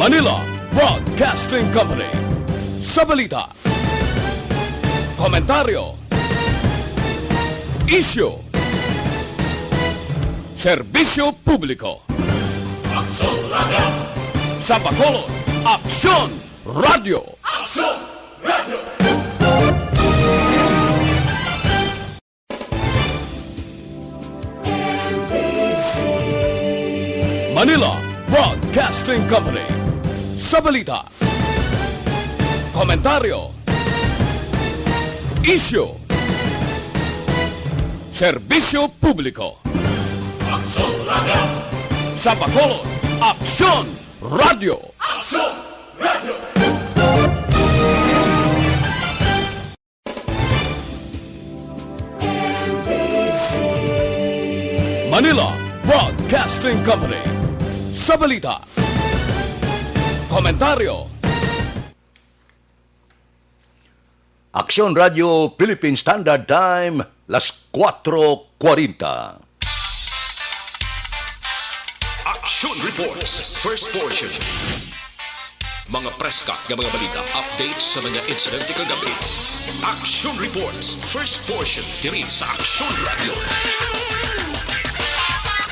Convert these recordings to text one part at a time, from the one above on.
Manila Broadcasting Company. Sa balita, komentaryo, isyu, serbisyo publiko. Aksyon Radio! Sa Bacolod, Aksyon Radio! Aksyon Radio! Manila Broadcasting Company. Sa balita, komentaryo, isyu, serbisyo publiko. Aksyon Radio! Sa Bacolod, Aksyon Radio! Aksyon Radio! Manila Broadcasting Company. Sa balita, komentaryo, Aksyon Radio Philippine Standard Time, las 4:40. Action Reports, first portion. Mga preska ng mga balita, updates sa mga insidente kagabi. Action Reports, first portion, diri sa Aksyon Radio.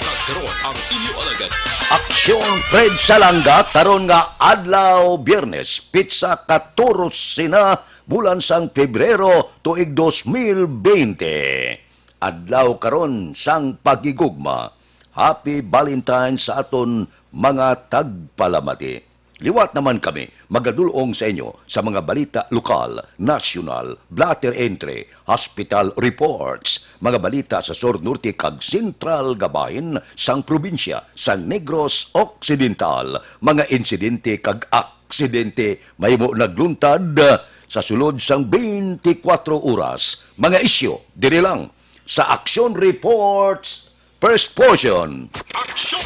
Kagkaroon ang inyo alagad. Aksyon Fred Salanga, karon nga adlaw Biyernes, pizza 14 na bulan sang Pebrero tuig 2020. Adlaw karon sang pagigugma. Happy Valentine's sa aton mga tagpalamati. Liwat naman kami magadulong sa inyo sa mga balita lokal, national, blatter entry, hospital reports, mga balita sa Sur Norte kag Central Gabahin, sang probinsya, sang Negros Occidental, mga insidente kag aksidente mahimo nagluntad sa sulod sang 24 oras. Mga isyu diri lang sa Action Reports first portion. Action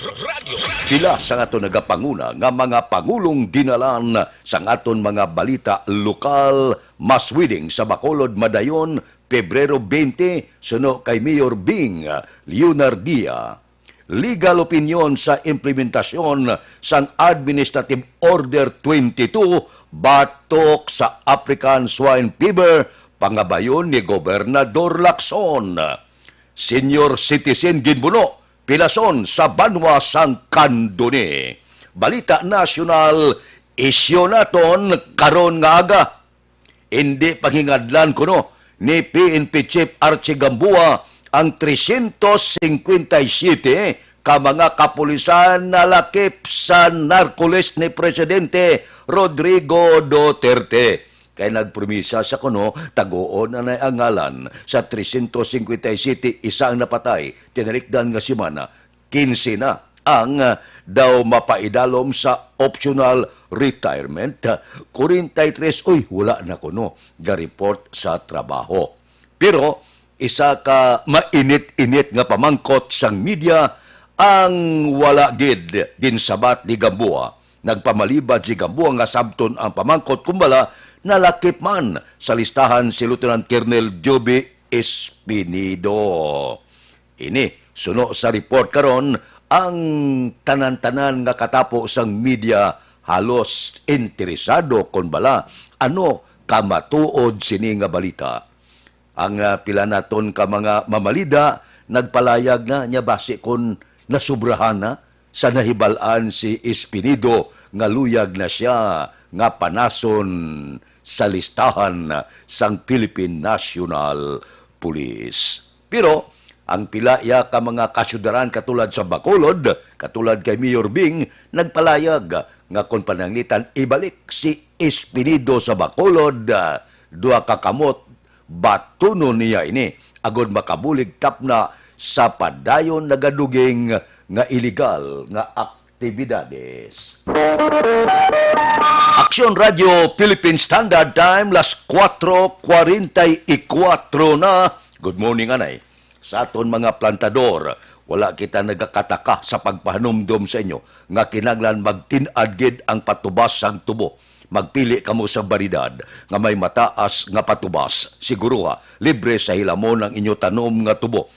Radio. Pila sa aton nagapanguna nga mga pangulong dinalan sa aton mga balita lokal maswiding sa Bacolod Madayon Pebrero 20 suno kay Mayor Bing Leonardia. Legal opinion sa implementasyon sang Administrative Order 22 batok sa African Swine Fever pangabayon ni Gobernador Lacson. Senior citizen ginbuno pilason sa Banwa sang Kanduni. Balita nasyonal, isyo naton karon nga aga. Hindi paghingadlan kuno ni PNP Chief Archie Gamboa ang 357 ka mga kapulisan na lakip sa narkoles ni Presidente Rodrigo Duterte. Kaya nagpromisa sa kuno, tagoon na ang ngalan sa 357 isang napatay, tinalikdan nga simana, 15 na ang daw mapaidalom sa optional retirement. 43, wala na kuno, ga-report sa trabaho. Pero, isa ka mainit-init nga pamangkot sang media ang wala gid din sabat ni Gamboa. Nagpamalibad si Gamboa nga sabton ang pamangkot kumbala nalakip man sa listahan si Lieutenant Colonel Joby Espinido. Ini, suno sa report karon ang tanan-tanan nga katapo sang media halos interesado kon bala ano kamatuod sini nga balita. Ang pila naton ka mga mamalida nagpalayag na nya base kon nasubrahan na sa nahibalaan si Espinido nga luyag na siya nga panason sa listahan sang Philippine National Police. Pero ang pilaya ka mga kasyudaran katulad sa Bacolod, katulad kay Mayor Bing, nagpalayag nga kung pananglitan ibalik si Espinido sa Bacolod, duha ka kamot batuno niya ini agod makabulig tapna sa padayon nagaduging nga illegal nga aktibidades. Aksyon Radio Philippine Standard Time, las 4:44 na. Good morning, anay. Sa aton mga plantador, wala kita nagakataka sa pagpahanumdom sa inyo nga kinanglan magtinadgid ang patubas sang tubo. Magpili kamo sa baridad nga may mataas nga patubas. Siguro libre sa hilamon ang inyo tanom nga tubo.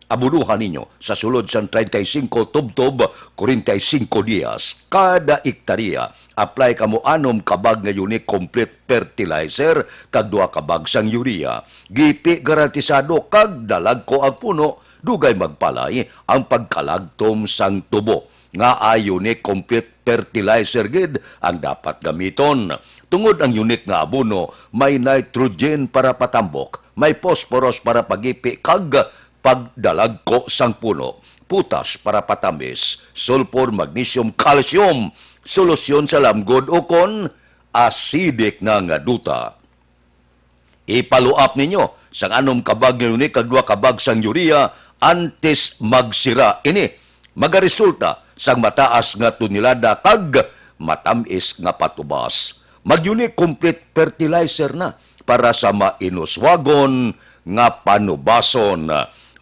abunuhan ninyo sa sulod sa 35 tubtob, 45 dias kada ektarya. Apply kamo anom kabag nga unique complete fertilizer kag 2 kabag sang urea. Gipi garantisado kag dalag ko ang puno, dugay magpalay ang pagkalagtom sang tubo. Nga ay unique complete fertilizer gid ang dapat gamiton. Tungod ang unique nga abono, may nitrogen para patambok, may phosphorus para pagipi kag pagdalag ko sang puno, putas para patamis, sulfur, magnesium, calcium, solusyon sa lamgod o kon acidic na nga duta. Ipaluap ninyo sang anom kabag nga unique kag 2 kabag sang urea antes magsira ini. Magaresulta sang mataas nga tunilada kag matamis nga patubas. Mag-unique complete fertilizer na para sa mainuswagon nga panubason.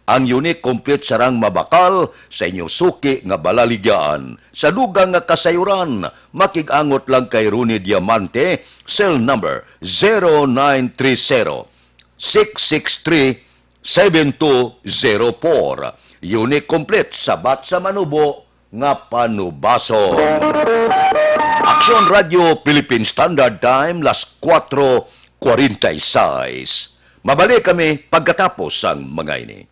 Ang unique complete sarang mabakal sa inyong suki nga balaligyaan. Sa dugang nga kasayuran, makigangot lang kay Rooney Diamante, cell number 0930 663 7204. Unique complete sabat sa manubo nga panubaso. Action Radio Philippine Standard Time, las 4:46. Mabalik kami pagkatapos ang mga ini.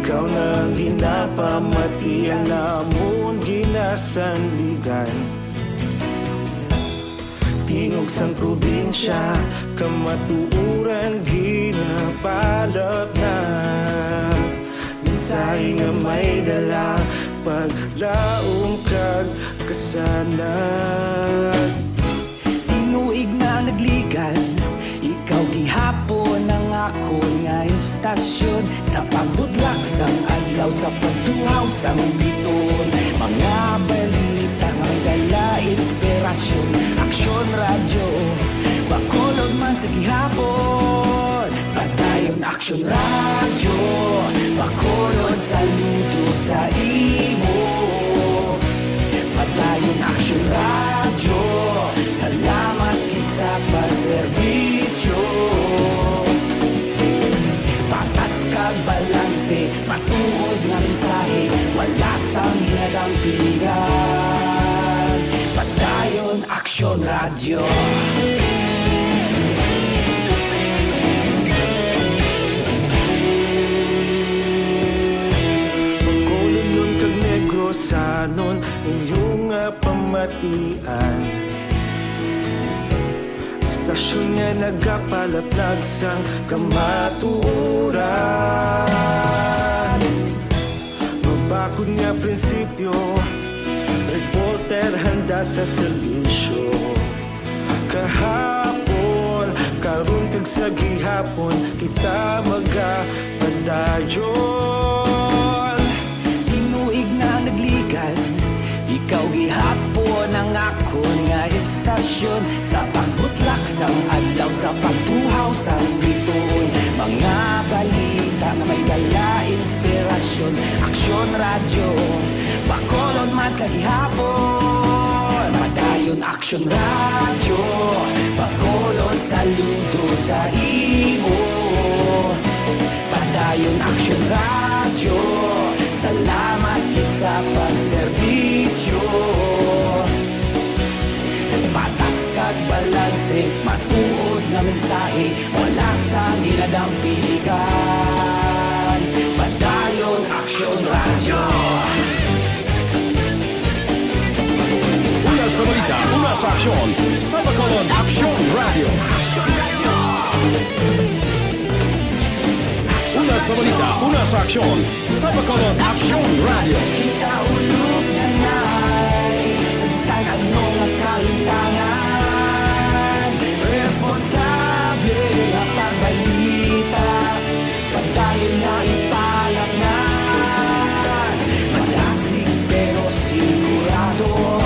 Ikaw na ginapamatian namon ginasandigan. Tingog sang probinsya kamatuuran ginapalap na. Minsay nga may dala paglaom kag kasanag. Tinuig na nagligan, ikaw gihapon ang ako nga istasyon. Sa pagbutlak sang adlaw, sa pagtuhaw sang biton. Mga balita nga dala inspirasyon. Aksyon radyo, bakolog man sa gihapon. Patayon aksyon radyo, bakolog saludo sa imo. Patayon aksyon radyo, salamat kisa pagserbisyo. Patas kag balanse, matuod nga mensahe, wala sang ginadang pilihan. Patayon aksyon radyo. Bakolog nun kag Negrosanon inyong nga pamatian. Stasyon nga nagapalaplag sang kamatuoran. Mabakod nga prinsipyo, reporter handa sa serbisyo. Kahapon, karon kag sa gihapon, kita magapadayon. Tinuig na nagligan, ikaw gihapon ang ako nga istasyon. Sa pagbutlak sang adlaw, sa pagtuhaw sang biton. Mga balita na may dala inspirasyon. Aksyon radyo, bakolon man sa gihapon. Padayon aksyon radyo, bakolon saludo sa imo. Padayon aksyon radyo, salamat kit sa pagserbisyo. Patas kag balanse, matuod na mensahe, wala sang ginadang piligan. Padayon aksyon radyo. Una sa balita, una sa aksyon, sa Bacolod Aksyon Radio. sa balita, una sa aksyon, sa Bacolod Action Radio. Ikaulog na na'y Sabisan anong nakalintangan Responsable na pagbalita Pagdayon na ipalaknan Malasig pero sigurado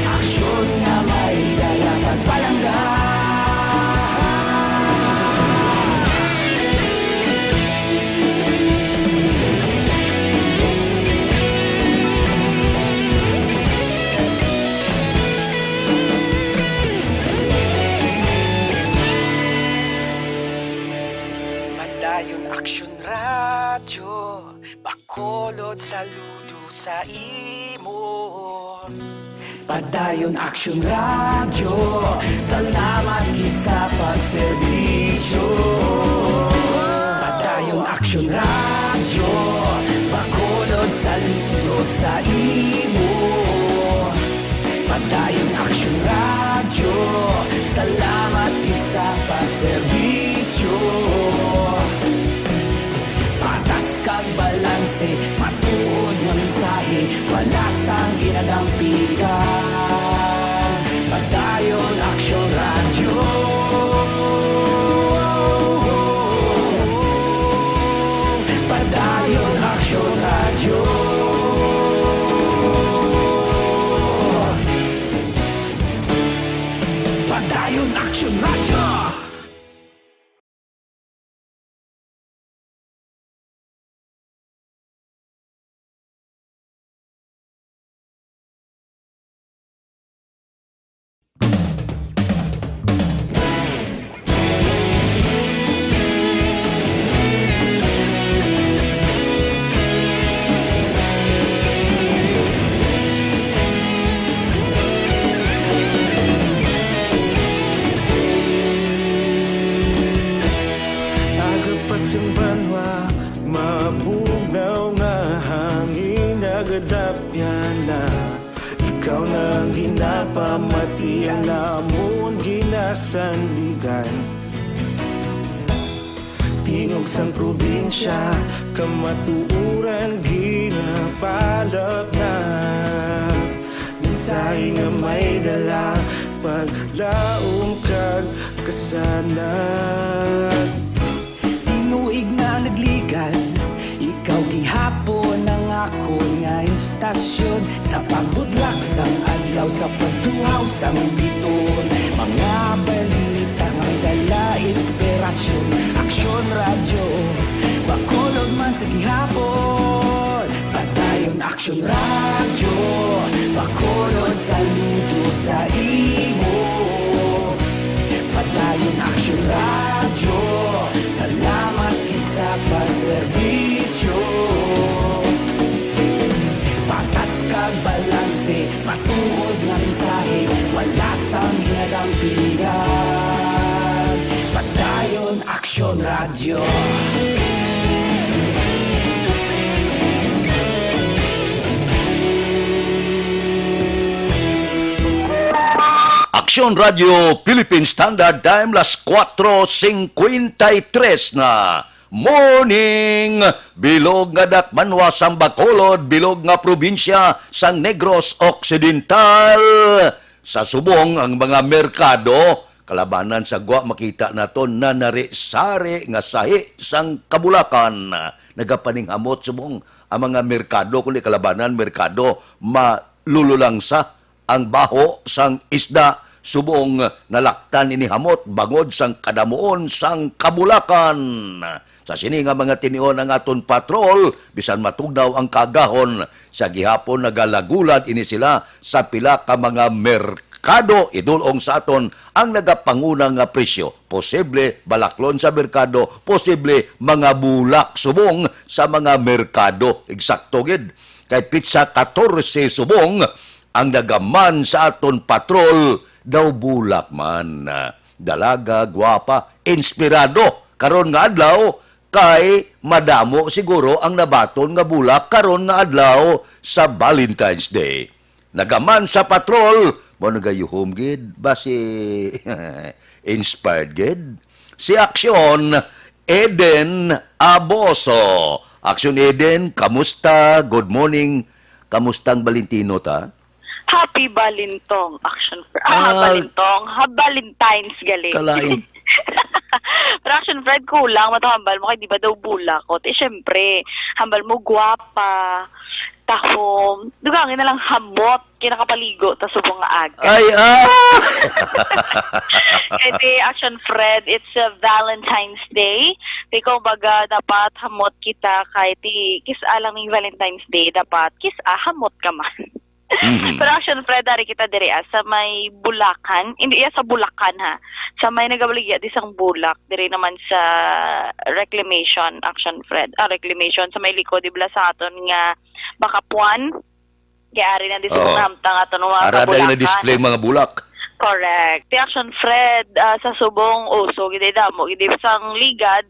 Aksyon na may dalang pagpalanggan Padayon Aksyon Radyo Bacolod saludo sa imo Padayon Aksyon Radyo Salamat gid sa pagserbisyo Padayon Aksyon Radyo Bacolod saludo sa imo Padayon Aksyon Radyo Salamat gid sa pagserbisyo Patas kag balanse, matuod nga mensahe, wala sang ginadampigan. Padayon Aksyon Radyo. Padayon Aksyon Radyo. Padayon Aksyon Radyo. Agapasumbanwa, mabugnaw nga hangin nagadapyan na ikaw nang ginapamatian namon ginasandigan tingog sang probinsya kamatuuran ginapalak na mensahe nga may dala paglaom kag kasanag Tinuig na nagligan Ikaw gihapon ang ako nga istasyon Sa pagbudlak sang adlaw Sa pagtuhaw sang biton Mga balita nga dala inspirasyon Aksyon Radyo Bacolod man sa gihapon Padayon Aksyon Radyo Bacolod saludo sa imo Padayon Aksyon Radyo Salamat kisa pagserbisyo Patas kag balanse Matuod nga mensahe Wala sang ginadampigan Padayon Aksyon Radyo Aksyon Radio Philippine Standard Time las 4:53 na morning. Bilog nga dakbanwa sang Bacolod, bilog nga probinsya sang Negros Occidental. Sa subong ang mga merkado, kalabanan sa gwa makita naton na nari-sari nga sahi sang Kabulakan. Nagapaninghamot subong ang mga merkado, kundi kalabanan merkado malululangsa ang baho sang isda subong nalaktan ini hamot bangod sang kadamuon sang Kabulakan. Sa sini nga mga tinion ang aton patrol, bisan matugnaw ang kagahon, sa gihapon nagalagulad ini sila sa pila ka mga merkado, idulong sa aton ang nagapangunang nga presyo. Posible balaklon sa merkado, posible mga bulak subong sa mga merkado. Eksakto gid. Kay pizza 14 subong ang nagaman sa aton patrol daw bulak man. Dalaga, gwapa, inspirado. Karon nga adlaw, kay madamo siguro ang nabaton nga bulak karon nga adlaw sa Valentine's Day. Nagaman sa patrol, mo nagayuhom gid ba si inspired gid? Si Aksyon Eden Aboso. Action Eden, kamusta? Good morning. Kamustang Valentino ta? Happy Balintong Action Fred. Balintong. Valentine's galing. Kalain. Pero Action Fred, kulang. Matahambal mo kay di ba daw bulakot? Syempre, hambal mo gwapa, tahom. Dugangin na lang hamot, kinakapaligo, tas subong nga aga. Ay, Action Fred, it's a Valentine's Day. Ikaw baga, dapat hamot kita kahit kis alang ng Valentine's Day, dapat kis hamot ka man. Pero Action Fred, dari kita diri sa may Bulacan, hindi sa Bulacan ha, sa may nagabaligya di sang Bulak, diri naman sa Reclamation, Action Fred, Reclamation, sa may likod, di bala sa aton nga Bakapuan, kaya ari na di sa namtang aton mga ara Bulacan. na display mga bulak. Correct. Ti Action Fred, sa subong uso, gide damo, gide sang ligad,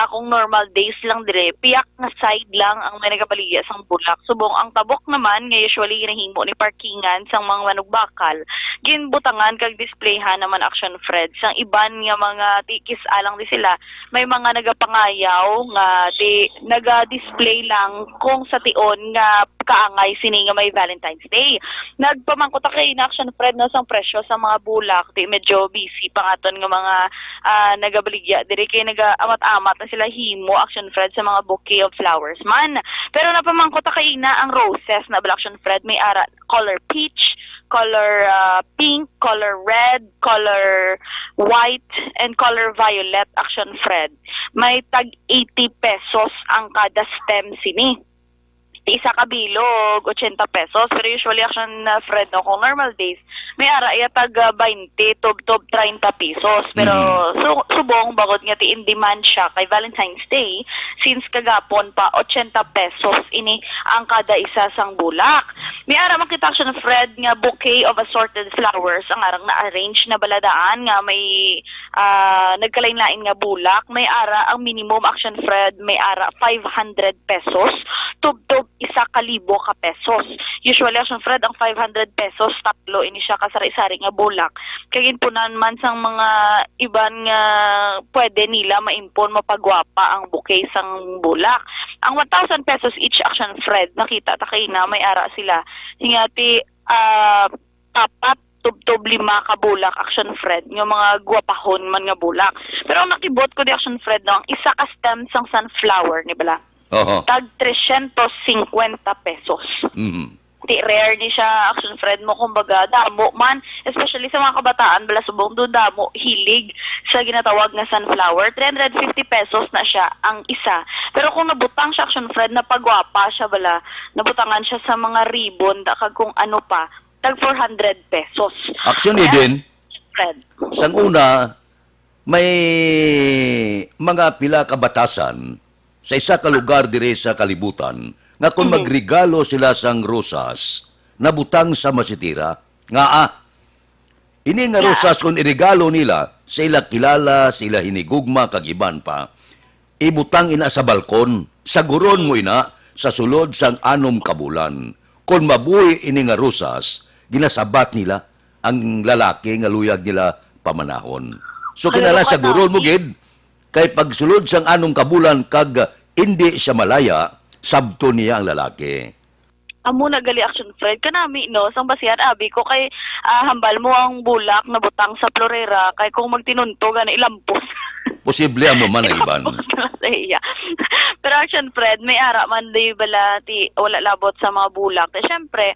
kung normal days lang dire, piyak na side lang ang may nagapaligya sang bulak. Subong ang tabok naman, nga usually ginahimo ni parkingan sang mga manugbakal, ginbutangan kag displayhan naman Action Fred. Sang iban nga mga tikis alang di sila, may mga nagapangayaw nga di naga-display lang kung sa tion nga kaangay sini nga may Valentine's Day. Nagpamangkot kay na Action Fred no sang presyo sa mga bulak, di medyo busy pangaton nga mga nagabaligya diri kay nagaamat-amat na sila himo Action Fred sa mga bouquet of flowers man. Pero napamangkot kay na ang roses na Action Fred, may ara color peach, color pink, color red, color white, and color violet Action Fred. May tag 80 pesos ang kada stem sini. Isa kabilog, 80 pesos. Pero usually Action Fred, no, kung normal days, may ara tag 20, tob 30 pesos. Pero subong, bagod nga in demand siya kay Valentine's Day, since kagapon pa, 80 pesos ini ang kada isa sang bulak. May ara makita Action Fred nga bouquet of assorted flowers, ang arang na-arrange na baladaan nga may nagkalain-lain nga bulak. May ara, ang minimum Action Fred, may ara 500 pesos. Tob 1,000 ka pesos. Usually Action Fred, ang 500 pesos, tatlo ini siya kasari-sari nga bulak. Kaya punan man sang mga iban nga pwede nila maimpon mapagwapa ang bouquet sang bulak. Ang 1,000 pesos each Action Fred, nakita ta kay na may ara sila. Hingati apat tub 5 ka bulak Action Fred, yung mga guwapahon man nga bulak. Pero ang nakibot ko di Action Fred, no, ang isa ka stem sang sunflower ni bala. Tag 350 pesos. Di rare ni siya Action Fred mo, kumbaga damo man, especially sa mga kabataan bala subong do damo hilig sa ginatawag na sunflower. 350 pesos na siya ang isa. Pero kung nabutang siya Action Fred, napagwapa siya bala, nabutangan siya sa mga ribbon da kag kung ano pa, tag 400 pesos. Action Eden, Fred, sang una, may mga pila kabatasan sa isa ka lugar dire sa kalibutan nga kung magregalo sila sang rosas, nabutang sa masitira, nga ini nga rosas kung iregalo nila sa ila kilala, sa ila hinigugma, kagiban pa, ibutang ina sa balkon, saguron mo ina sa sulod sang 6 ka bulan. Kung mabuhi ini nga rosas, ginasabat nila ang lalaki nga luyag nila pamanahon. So kinala saguron mo gid, kay pagsulod sang 6 ka bulan kag hindi siya malaya, sabto niya ang lalaki. amo na gali Action Fred kanami no sang basihan abi ko kay hambal mo ang bulak na butang sa florera kay kung magtinuntog ana ilampos. Posible ang man ang iban. Pero Action Fred, may ara man di bala wala labot sa mga bulak. Siyempre,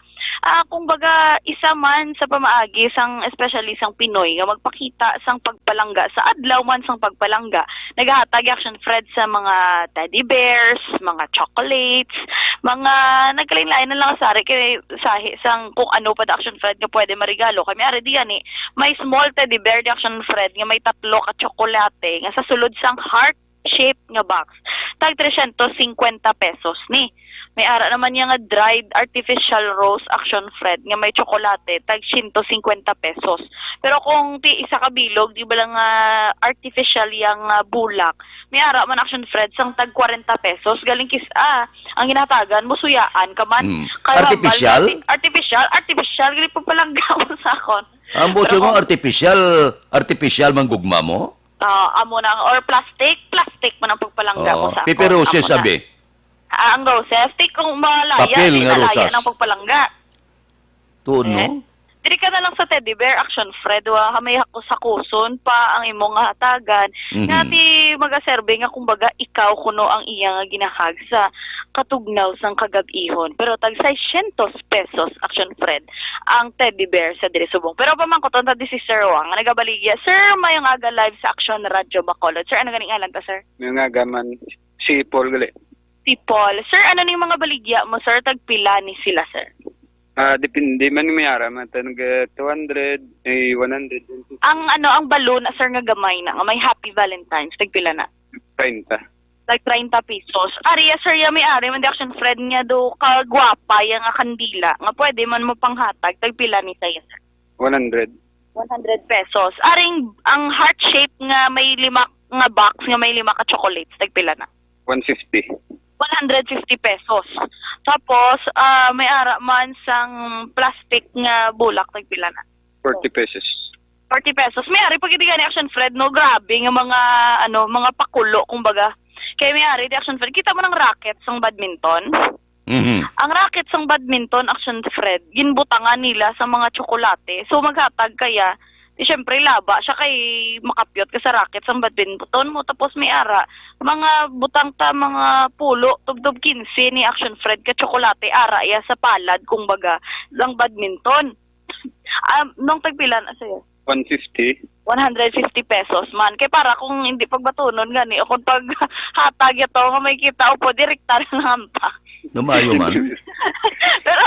kung baga isa man sa pamaagi sang especially sang Pinoy nga magpakita sang pagpalangga sa adlaw man sang pagpalangga, naghahatag Action Fred sa mga teddy bears, mga chocolates, mga nagkalain-lain na lang sari kay sahi sang kung ano pa Action Fred nga pwede marigalo. Kami ari diyan may small teddy bear di Action Fred nga may 3 ka tsokolate nga sa sulod sang heart shape nga box. Tag 350 pesos ni. May ara naman niya nga dried artificial rose Action Fred nga may tsokolate tag 150 pesos. Pero kung ti isa ka bilog di ba lang artificial yang bulak, may ara man Action Fred sang tag 40 pesos galing kis ang ginatagan mo suyaan ka man. Artificial? Artificial gali pagpalangga mo sa akon. Ang botso mo artificial manggugma mo? Amo na or plastic plastic man ang pagpalangga mo Oo. sa Pipi roses, Amo na. sabi. Ang roses, di kung malaya, Papel di nga nalaya rosas. ng pagpalangga. Tuon, no? Diri ka na lang sa teddy bear, action Fred, wa kamay hako sa kuson pa ang imong hatagan. Mhm. Nga ti magaserbe nga kumbaga ikaw kuno ang iya nga ginahag sa katugnaw sang kagab-ihon. Pero tag 600 pesos, action Fred, ang teddy bear sa diri subong. Pero pamangkoton ta di si Sir Wang nga nagabaligya. Sir, mayong aga live sa Action Radio Bacolod. Sir, ano ganing alam ta, sir? Yung nga gaman, si Paul gali. Si Paul. Sir, ano ni mga baligya mo, sir? Tagpila ni sila, sir? Depende man may ara, matan 200, 100, Ang balloon, sir, nga gamay na, nga may Happy Valentine's, tagpila na. 30. Like 30 pesos. Ariya, sir, may ari, man di action Fred nga do, kagwapa, yung nga kandila, nga pwede man mo panghatag, tagpila ni saya, sir. 100. 100 pesos. Aring, ang heart shape nga may 5 nga box, nga may 5 ka chocolates, tagpila na. 150. 150 pesos. Tapos, may ara man sang plastic nga bulak, tagpila na. 40 pesos. 40 pesos. May ari, pag hindi ni Action Fred, no, grabe, nga mga, mga pakulo, kumbaga. Kaya may ari, di Action Fred, kita mo ng racket sang badminton. Mhm. Ang racket sang badminton, Action Fred, ginbutangan nila sa mga tsokolate. So, maghatag kaya, di syempre laba siya kay makapyot ka sa racket sang badminton mo. Tapos may ara, mga butang ta, mga pulo, tubdob 15 ni Action Fred ka tsokolate, ara ya sa palad, kumbaga, sang badminton. Nung tagpila na sa'yo? 150. 150 pesos man. Kaya para kung hindi pagbatunon gani, o kung pag hatag ito, nga may kita upo, direkta na hanta. Numayo man. Pero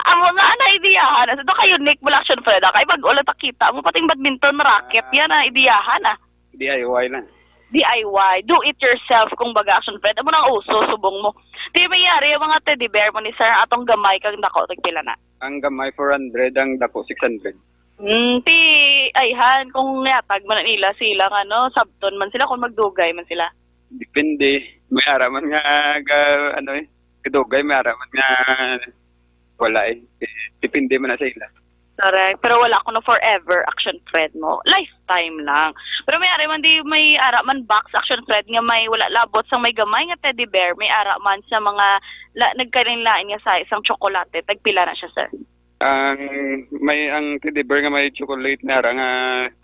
amo nga na ideyahan. Ito ka unique mo Action Fred. Kaya pag ulat kita mo, pating badminton racket, yan na ideyahan na. DIY lang. DIY, do it yourself kung baga Action Fred. Amo nang uso, subong mo. Di mayari yung mga teddy bear mo ni sir, atong gamay kag dako, tagpila na. Ang gamay 400, ang dako 600. Ti ayhan kung yatag man nila sila sabton man sila kung magdugay man sila. Depende. May ara man nga, kadugay, may ara man nga, wala eh. Depende man na sa ila. Correct. Pero wala ko na forever Action Fred mo. Lifetime lang. Pero may ara man di may ara man box Action Fred nga may wala labot sang may gamay nga teddy bear. May ara man sa mga nagkalinlain nga sa isang tsokolate. Tagpila na siya, sir. Ang teddy bear nga may chocolate na ara nga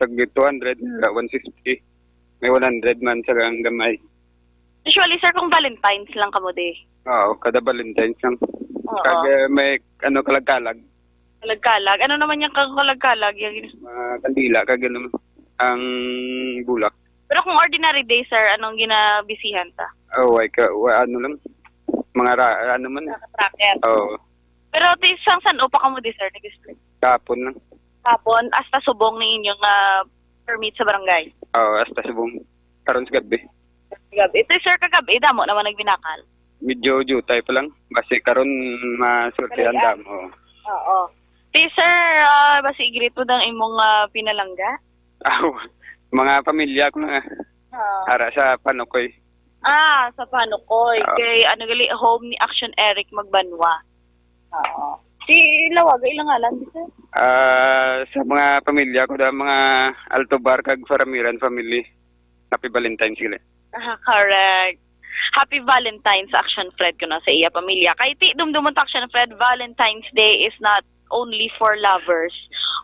tag 200, 150. May 100 man sa ang gamay. Usually, sir, kung Valentine's lang kamo di. Oo, kada Valentine's lang. Oo. Kag may kalag-kalag. Kalagkalag. Ano naman yung kalagkalag? Kandila, kag ang bulak. Pero kung ordinary day, sir, anong ginabisihan ta? Oh, ano lang. Mga ano man. Racket. Oo, Pero isang saan pa kamo di, sir, nag-display? kapon lang. Hapon, hasta subong ni inyong permit sa barangay. Oo, hasta subong. Karon sa gabi. Gabi. Ito, sir, kagabi, damo naman nagbinakal. Medyo jutay pa lang. Basi karon masultihan Kalagaan. damo. Oo. Di, sir, basi igrito ng imong pinalangga? Mga pamilya ko na para sa panukoy. Sa Panukoy. Oo. Kay, gali, home ni Action Eric Magbanwa. Oo. Si Lawag, ilang alam, di, sir? Sa mga pamilya ko da mga Altobar kag Faramiran family. Happy Valentine's sila. Correct. Happy Valentine's Action Fred ko na sa iya pamilya. Kay ti dumdumon ta Action Fred, Valentine's Day is not only for lovers,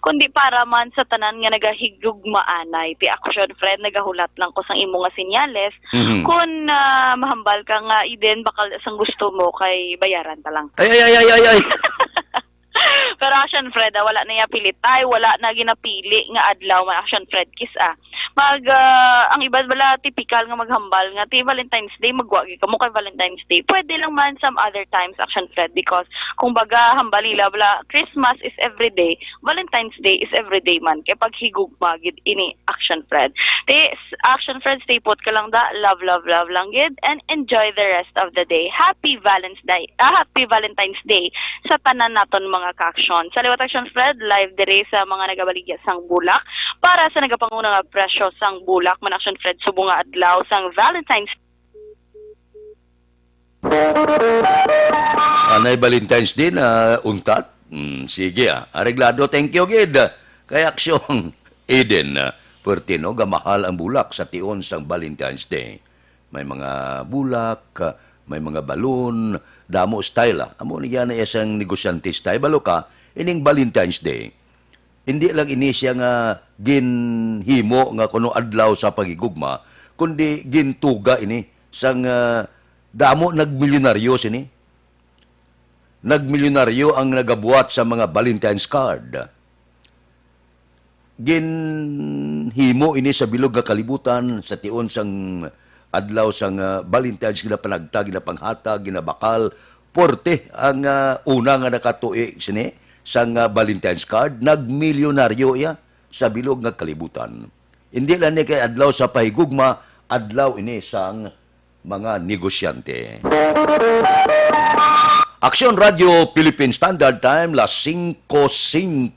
kundi para man sa tanan nga nagahigugmaanay. Ti Action Fred, nagahulat lang ko sang imo nga sinyales. Mhm. Kung mahambal ka nga, iden bakal sang gusto mo kay bayaran ta lang. Ay. Pero Action Fred, wala na yapilitay, wala na ginapili nga adlaw man Action Fred kiss ang iba bala typical nga maghambal nga ti Valentine's Day magwagi ka mo kay Valentine's Day. Pwede lang man some other times Action Fred because kung baga hambalila bala Christmas is everyday, Valentine's Day is everyday man kay pag higugma gid ini Action Fred. Ti Action Fred, stay put ka lang da, love lang gid and enjoy the rest of the day. Happy Valentine's Day sa tanan naton mga ka-action. Sa liwat Action Fred, live dire sa mga nagabaligya sang bulak para sa nagapanguna nga presyo sang bulak man Action Fred subong nga adlaw sang Valentine's Anay Valentine's Day na untat? Sige Areglado, thank you, Gid. Kay Aksyon, Eden, pertino, gamahal ang bulak sa tion sang Valentine's Day. May mga bulak, may mga balon, damo style. Amo niya na isang negosyante style. Balo ka, ining Valentine's Day. Hindi lang ini siya nga ginhimo nga kuno adlaw sa pagigugma, kundi gintuga ini sang damo nagmilyonaryo sini. Nagmilyonaryo ang nagabuhat sa mga Valentine's card. Ginhimo ini sa bilog nga kalibutan sa tion sang adlaw sang Valentine's ginapanagta, ginapanghata, ginabakal. Porte ang una nga nakatuig sini sang Valentine's card, nagmilyonaryo ya sa bilog nga kalibutan. Hindi lang ni kay adlaw sa pahigugma, adlaw ini sang mga negosyante. Aksyon Radio Philippine Standard Time, las 5:05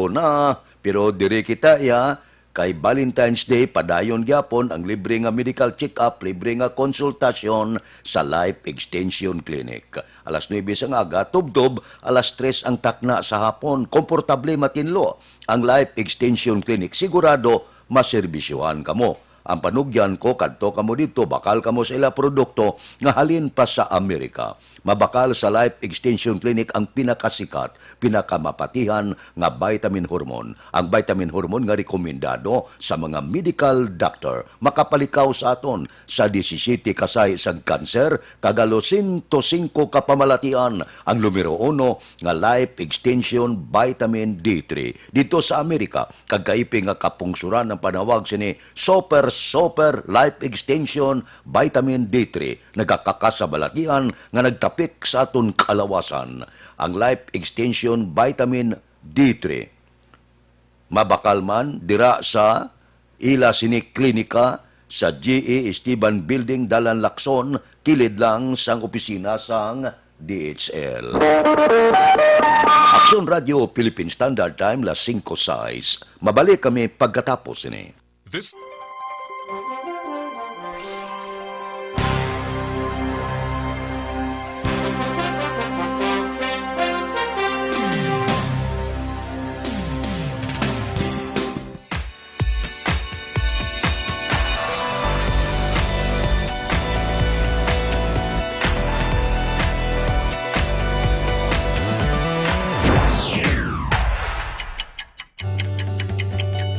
na. Pero diri kita ya, kay Valentine's Day, padayon gyapon ang libre nga medical check-up, libre nga konsultasyon sa Life Extension Clinic. Alas 9 sa aga, tubdob, alas 3 ang takna sa hapon. Komportable matinlo ang Life Extension Clinic. Sigurado, maserbisyuhan kamo. Ang panugyan ko, kadto kamo dito, bakal kamo sa ila produkto nga halin pa sa Amerika. Mabakal sa Life Extension Clinic ang pinakasikat, pinakamapatihan nga vitamin hormone. Ang vitamin hormone nga rekomendado sa mga medical doctor. Makapalikaw sa aton sa 17 kasay sang kanser, kagalo 105 kapamalatian ang numero 1 nga Life Extension Vitamin D3. Dito sa Amerika, kagkaiping nga kapungsuran ang panawag sini Super Life Extension Vitamin D3. Nagkakasabalatian nga nagtapik sa aton kalawasan. Ang Life Extension Vitamin D3. Mabakal man dira sa ila sini klinika sa G.E. Esteban Building, Dalan Lacson, kilid lang sang opisina sang DHL. Aksyon Radio Philippine Standard Time, las 5:06. Mabalik kami pagkatapos ini. This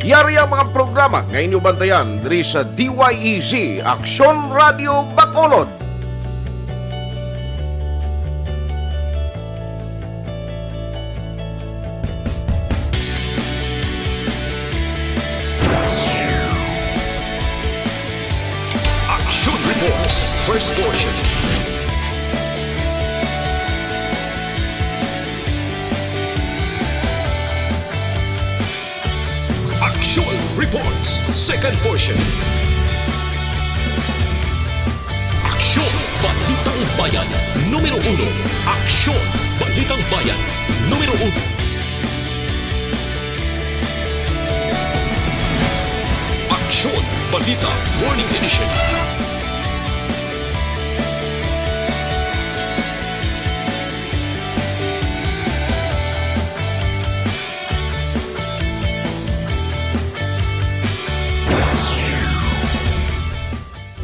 Yari ang mga programa nga inyo bantayan diri sa DYEZ Aksyon Radio Bacolod. Action Reports, first portion. Action Reports, second portion. Aksyon Balitang Bayan, numero 1. Aksyon Balitang Bayan, numero 1. Aksyon Balita Morning Edition.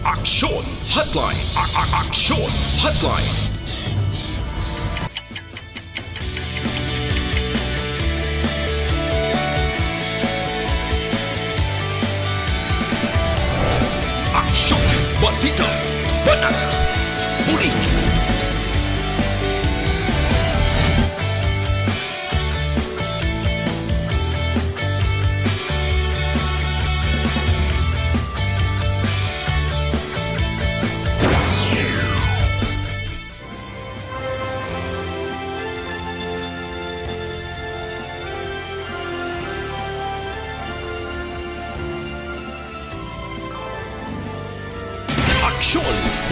Aksyon Hotline. Aksyon Hotline. Aksyon Balita Banat Huli. Action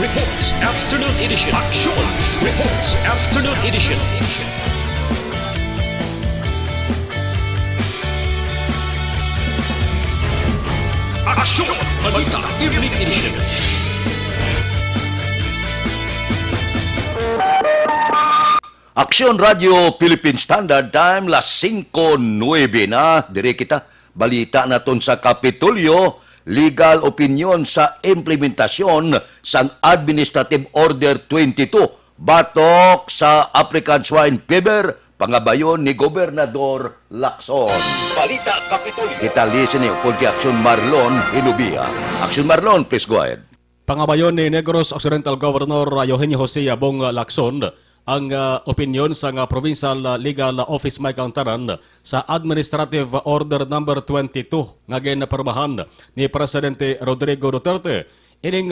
Reports Afternoon Edition. Action Reports Afternoon Edition. Action Balita Evening Edition. Aksyon Radio Philippine Standard Time, las 5:09 na. Dire kita, balita naton sa Kapitolyo, legal opinion sa implementasyon sang Administrative Order 22 batok sa African Swine Fever pangabayon ni Gobernador Lacson. Balita Kapitolyo. Kita listening upod si Aksyon Marlon Hinubia. Aksyon Marlon, please go ahead. Pangabayon ni Negros Occidental Governor Eugenio Jose Yabong Lacson ang opinion sa Provincial Legal Office may kauntaran sa Administrative Order number 22 nga ginapormahan ni Presidente Rodrigo Duterte. Ining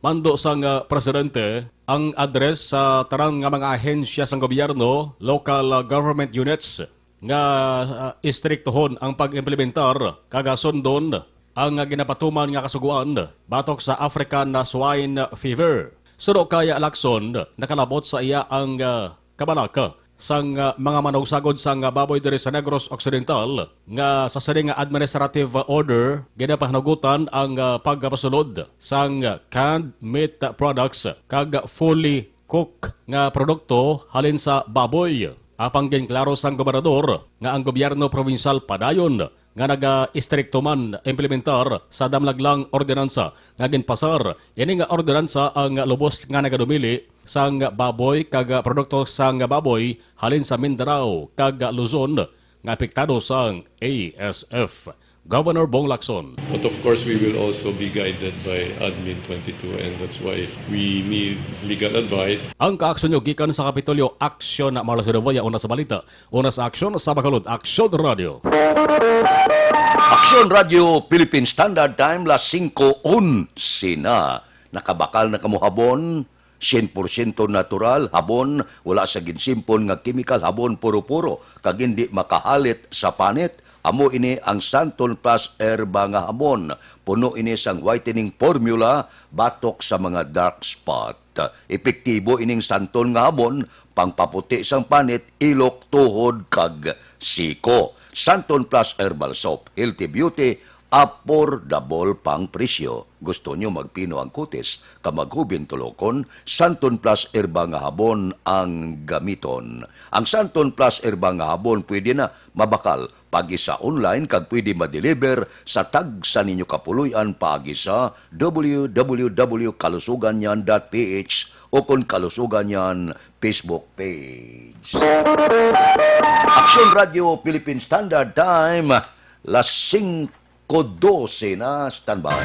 mando sang Presidente ang address sa tarang nga mga ahensya sang gobyerno, local government units nga istriktohon ang pag-implementar kagasundon ang ginapatuman nga kasuguan batok sa African Swine Fever. Suro kaya Lacson, nakalabot sa iya ang kabalaka sang mga managsagod sang baboy diri sa Negros Occidental nga sa sining administrative order ginapahanagutan ang pagpasulod sang canned meat products kag fully cooked nga produkto halin sa baboy. Apang ginklaro sang gobernador nga ang gobyerno provincial padayon nga naga-istrikto man implementar sa damlaglang ordinansa nga ginpasar. Ini nga ordinansa ang lubos nga nagadumili sang baboy kag produkto sang baboy halin sa Mindanao kag Luzon nga apektado sang ASF. Governor Bong Lacson. But of course, we will also be guided by Admin 22 and that's why we need legal advice. Ang kaaksyon nyo gikan sa Kapitolyo, aksyon na Marlos Redovaya, una sa balita, una sa aksyon sa Bacolod, Aksyon Radio. Aksyon Radio Philippine Standard Time las 5:11 na. Nakabakal na kamuhabon, 100% natural, habon, wala sa ginsimpon nga chemical, habon puro-puro, kag hindi makahalit sa panit. Amo ini ang Santon Plus Herba nga habon. Puno ini sang whitening formula batok sa mga dark spot. Epektibo ining Santon nga habon pangpaputi sang panit, ilok, tuhod kag siko. Santon Plus Herbal Soap, healthy beauty, affordable pang presyo. Gusto nyo magpino ang kutis, kamaghubin tulokon, Santon Plus Herba nga habon ang gamiton. Ang Santon Plus Herba nga habon pwede na mabakal pagi sa online kag pwede ma-deliver sa tag sa ninyo kapuluyan pagi sa www.kalusuganyan.ph o kung Kalusuganyan Facebook page. Aksyon Radio Philippine Standard Time, las 5:12 na, standby.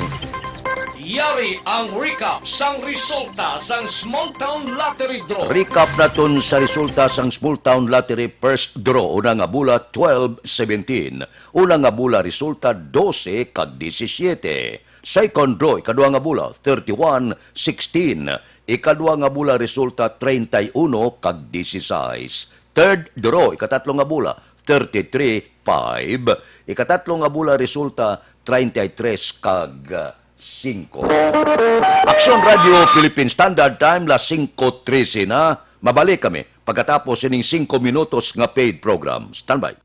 Yari ang recap sang resulta sang Small Town Lottery Draw. Recap naton sa resulta sang Small Town Lottery First Draw. Una nga bula 12-17. Una nga bula resulta 12 kag 17. Second draw, ikadua nga bula 31-16. Ikadua nga bula resulta 31 kag 16. Third draw, ikatatlo nga bula 33-5. Ikatatlo nga bula resulta 33 kag 5. Aksyon Radio Philippine Standard Time, las 5:13 na. Mabalik kami pagkatapos ining 5 minutos nga paid program. Standby.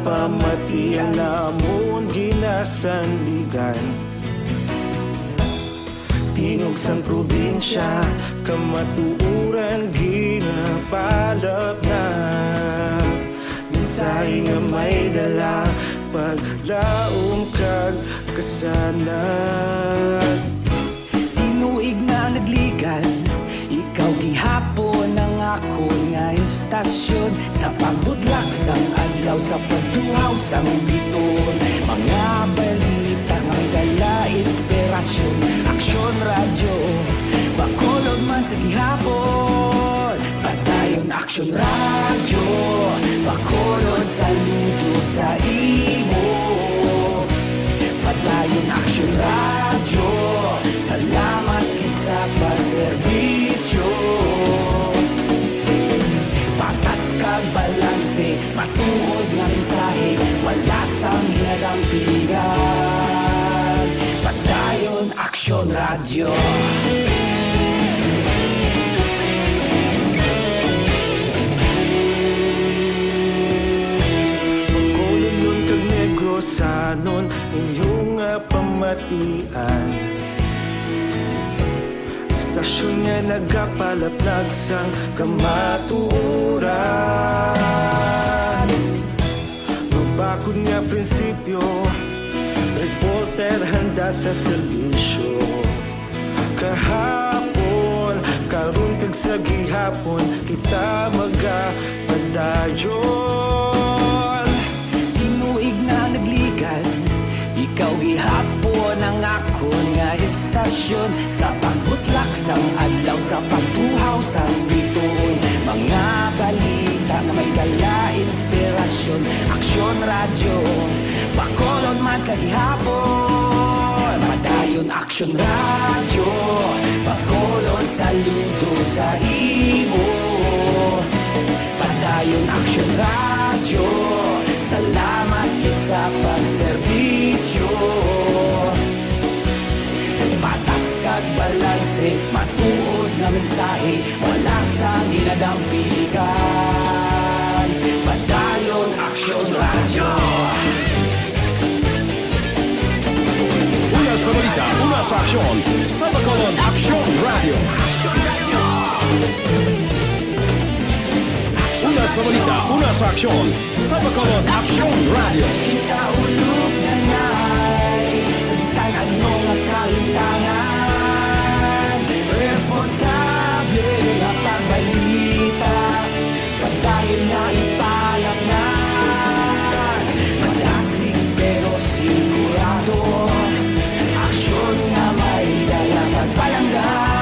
Pamatian namon ginasandigan tingog sang probinsya kamatuuran ginapalap na mensahe nga may dala paglaom kag kasanag Tinuig na nagligan, ikaw gihapon ang ako nga istasyon sa pagbudlak sang adlaw sa pagduhaw sang biton. Mga balita nga may dala inspirasyon, Aksyon Radio, Bacolod man sa gihapon. Padayon Aksyon Radio, Bacolod saludo sa imo. Padayon Aksyon Radio, salamat kisapa pagserbisyo. Patas kag balanse, matuod nga mensahe, wala sang ginadampigan. Padayon Aksyon Radio. Magkulong nun kag negrosanon inyong pamatian. Stasyon nga nagapalaplag sang kamaturan. Mabakod nga prinsipyo, reporter handa sa serbisyo. Kahapon, karon kag sa gihapon, kita magapadayon. Tinuig na nagligan, ikaw gihapon ang akon nga istasyon. Sa pagbutlak sang adlaw, sa pagtuhaw sang bituon, mga balita na may dala inspirasyon. Aksyon Radio, bakolon man sa gihapon. Padayon Aksyon Radio, bakolon saludo sa imo. Padayon Aksyon Radio, salamat kit sa pagserbisyo. Patas kag balanse, matuod nga mensahe, wala sang ginadampigan. Padayon Aksyon Radio. Una sa balita, una sa aksyon, sa Bacolod Aksyon Radio. Una sa balita, una sa aksyon, sa Bacolod Aksyon Radio. Kita ulog na ngay, sa bisan anong kalintangan. Responsable nga pagbalita, pagdayon nga ipalaknan. Madasig pero sigurado, aksyon nga may dalang pagpalanggan.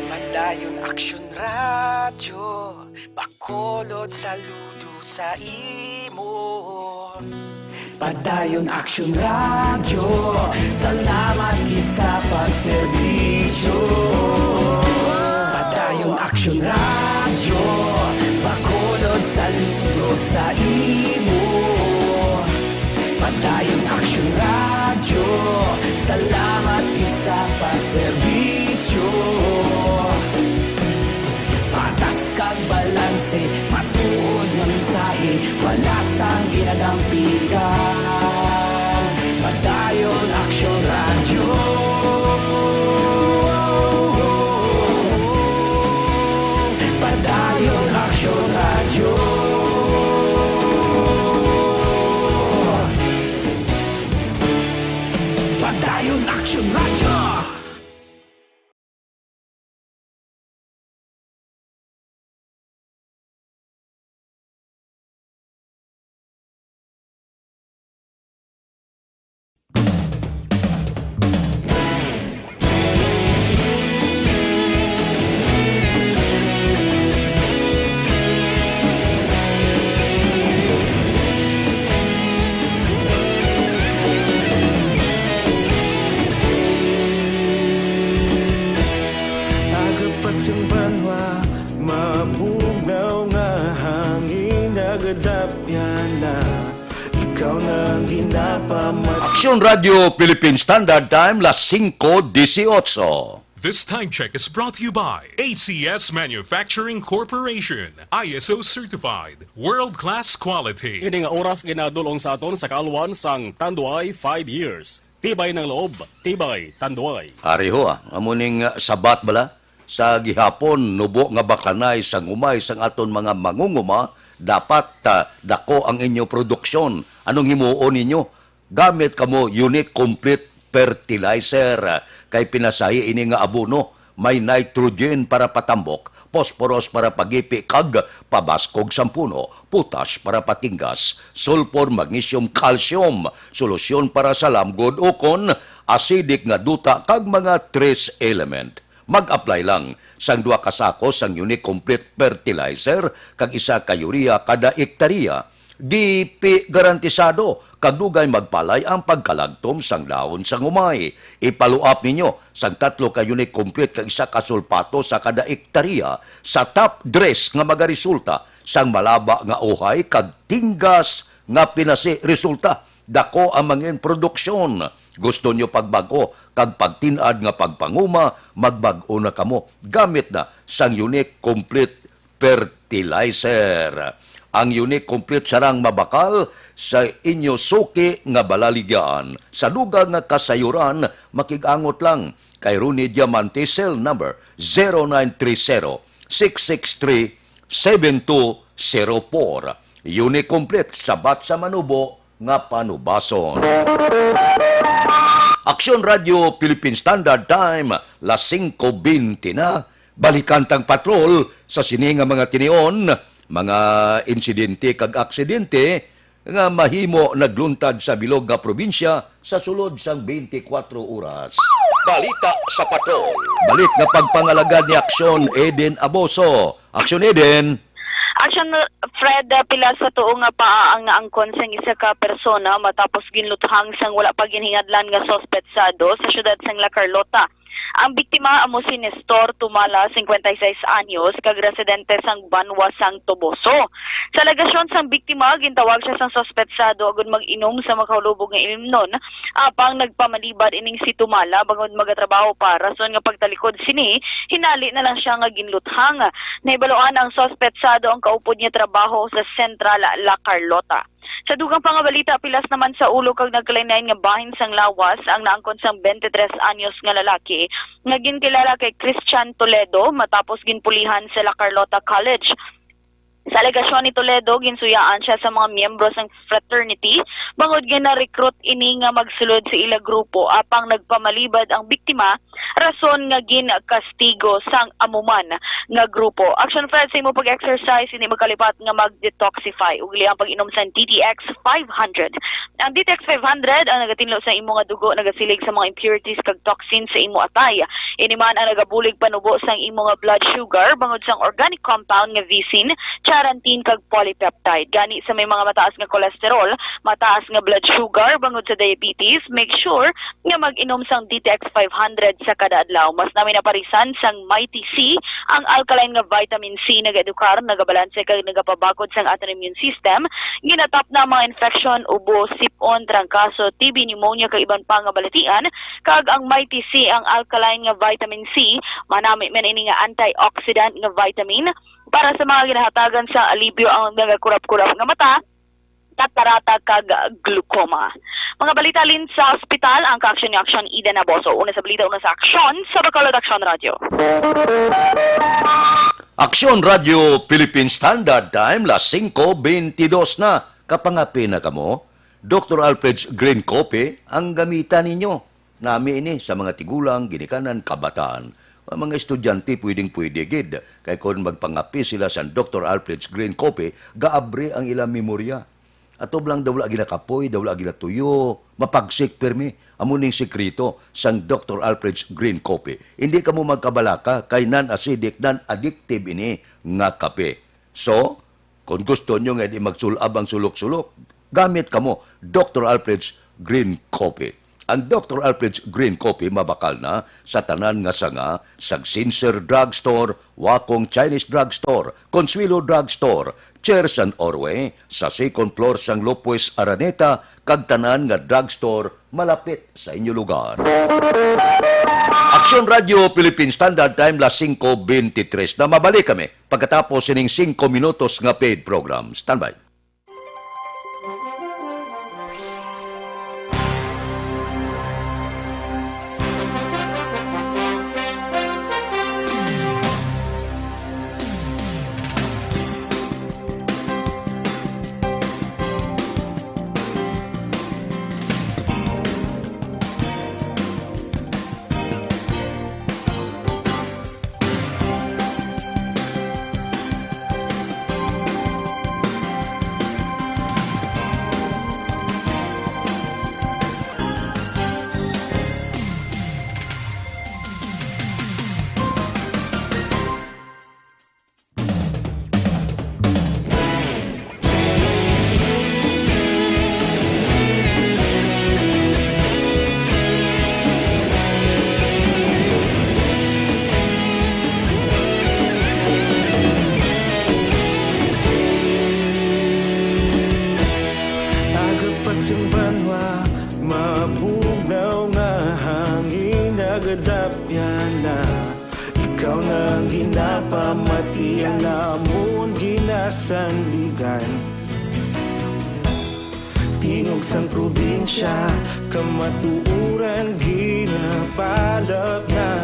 Padayon Aksyon Radio, bakolod saludo sa imo. Padayon Aksyon Radio, salamat gid sa pagserbisyo. Padayon Aksyon Radio, bakolod saludo sa imo. Padayon Aksyon Radio, salamat gid sa pagserbisyo. Patas kag balanse, matuod nga mensahe, wala sang ginadampigan. Padayon Aksyon Radio. Padayon Aksyon Radio. Padayon Aksyon Radio. Agapasang banwa, mabugnaw nga hangin, nagadapyan na ikaw nang ginapamat. Aksyon Radio Philippine Standard Time, las 5:18. This time check is brought to you by ACS Manufacturing Corporation, ISO certified, world-class quality. Ini nga oras ginadulong sa aton sa kaalwan sang Tanduay 5 years. Tibay ng loob, tibay Tanduay. Ari ho, amuning sabat bala sa gihapon nubo nga bakanay sang umay sang aton mga mangunguma, dapat dako ang inyo produksyon. Anong himuon ninyo? Gamit kamo unique complete fertilizer kay pinasahi ini nga abono, may nitrogen para patambok, phosphorus para pagipi kag pabaskog sang puno, potash para patinggas, sulfur, magnesium, calcium, solusyon para sa lamgod ukon, acidic nga duta kag mga trace element. Mag-apply lang sang 2 ka sako sang Unique Complete Fertilizer kag 1 ka urea kada hektarya. Gipi garantisado kag dugay magpalay ang pagkalagtom sang dahon sang umay. Ipaluap ninyo sang 3 ka Unique Complete kag 1 ka sulpato sa kada hektarya sa top dress nga magaresulta sang malaba nga uhay kag tinggas nga pinasi resulta. Dako ang mangin produksyon. Gusto nyo pagbago kag pagtinad nga pagpanguma, magbago na kamo gamit na sang Unique Complete Fertilizer. Ang Unique Complete sarang mabakal sa inyo suki nga balaligyaan. Sa lugar nga kasayuran, makigangot lang kay Rooney Diamante cell number 0930-663-7204. Unique Complete, sabat sa manubo nga panubason. Aksyon Radio Philippine Standard Time, las 5:20 na. Balikan tang patrol sa sini nga mga tinion, mga insidente kag aksidente nga mahimo nagluntad sa bilog nga probinsya sa sulod sang 24 oras. Balita sa patrol. Balik nga pagpangalagad ni Aksyon Eden Aboso. Aksyon Eden. Action Fred, pila sa tuo nga paaang naangkon sang isa ka persona matapos ginluthang sang wala pa ginhingadlan nga sospetsado sa syudad sang La Carlota. Ang biktima amo si Nestor Tumala, 56 anyos, kag residente sang Banwa sang Toboso. Sa alegasyon sang biktima, gintawag siya sang sospetsado agud mag-inom sa makahulubog nga ilimnon, apang nagpamalibad ining si Tumala bangod magatrabaho pa. Rason nga pagtalikod sini, hinali na lang siya nga ginluthang. Naibaloan ang sospetsado ang kaupod niya trabaho sa Central La Carlota. Sa dugang pangabalita, pilas naman sa ulo kag nagkalainayan nga bahin sang lawas ang naangkon sang 23 anyos nga lalaki nga ginkilala kay Christian Toledo matapos ginpulihan sa La Carlota College. Sa alegasyon ni Toledo, ginsuyaan siya sa mga miyembro ng fraternity bangod gina-recruit ini nga magsulod sa ila grupo apang nagpamalibad ang biktima rason nga ginkastigo sang amuman nga grupo. Action Fred, sa imo pag-exercise ini magkalipat nga mag-detoxify ugli ang pag-inom sa DTX 500. Ang DTX 500 ang nagatinlo sa imo nga dugo nagasilig sa mga impurities kag toxins sa imo atay. Ini man ang nagabulig panubo sang imo nga blood sugar bangod sang organic compound nga visin, charantin kag polypeptide. Gani sa may mga mataas nga cholesterol, mataas nga blood sugar bangod sa diabetes, make sure nga mag-inom sang DTX 500 sa kada adlaw. Mas namin naparisan sang Mighty C, ang alkaline nga vitamin C nagaedukar, nagabalanse kag nagapabakod sang aton immune system, ginatap na mga infection, ubo, sipon, trangkaso, TB, pneumonia kag iban pa nga balatian. Kag ang Mighty C, ang alkaline nga vitamin C, manami man ini nga antioxidant nga vitamin para sa mga ginahatagan sa alibyo ang nagakurap-kurap nga mata, katarata kag glaucoma. Mga balita lin sa ospital, ang ka-action ni Action Eden Aboso. Una sa balita, una sa aksyon sa Bacolod Action Radio. Aksyon Radio Philippine Standard Time, las 5:22 na. Kapangapi na kamo, Dr. Alfred's Green Coffee ang gamitan ninyo. Nami ini sa mga tigulang, ginikanan, kabataan. Ang mga estudyante pwedeng-pwede gid. Kaya kung magpangapi sila sa Dr. Alfred's Green Coffee, gaabre ang ilang memorya. Ato blang daw lagi na kapoy, daw lagi na tuyo, mapagsik permi. Amuning sikrito sang Dr. Alfred's Green Coffee. Hindi ka mo magkabalaka kay non-acidic, non-addictive ini nga kape. So, kung gusto nyo nga di magsulab ang sulok-sulok, gamit ka mo Dr. Alfred's Green Coffee. Ang Dr. Alfred's Green Coffee mabakal na sa tanan nga sanga sa Sincere Drugstore, Wakong Chinese Drugstore, Consuelo Drugstore, Cheers and Orway, sa second floor sang Lopez Araneta, kag tanan nga drugstore malapit sa inyo lugar. Aksyon Radio Philippine Standard Time, las 5:23 na mabalik kami pagkatapos sining 5 minutos nga paid program. Standby. ginapamatian namon ginasandigan. Tingog sang probinsya, kamatuuran ginapalap na.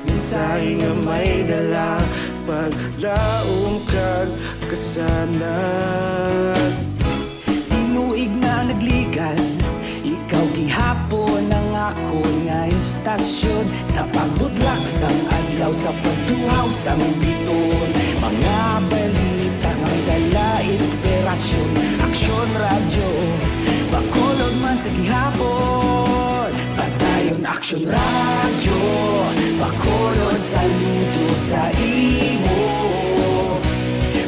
Minsay nga may dala, paglaom kag kasanat. Tinuig na nagligan, ikaw gihapon ang ako nga istasyon. Sa pagbudlak sang adlaw, sa pagtuhaw sang biton. Mga balita nga dala inspirasyon. Aksyon radyo, bakolod man sa gihapon. Padayon aksyon radyo, bakolod saludo sa imo.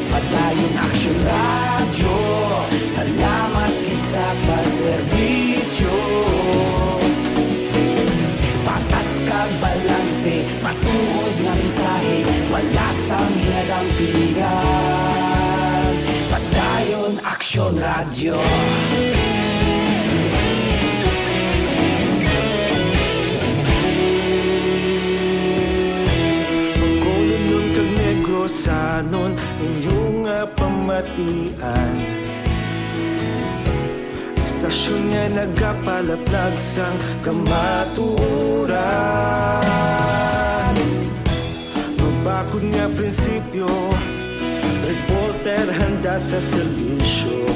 Padayon aksyon radyo, salamat kisa pagserbisyo. Patas kag balanse, matuod nga mensahe, wala sang hinadang piligan. Padayon aksyon radyo. Pagkolon kag negosanon, inyong pamatian. Istasyon nga nagapalaplag sang kamaturan. Mabakod nga prinsipyo, reporter handa sa serbisyo.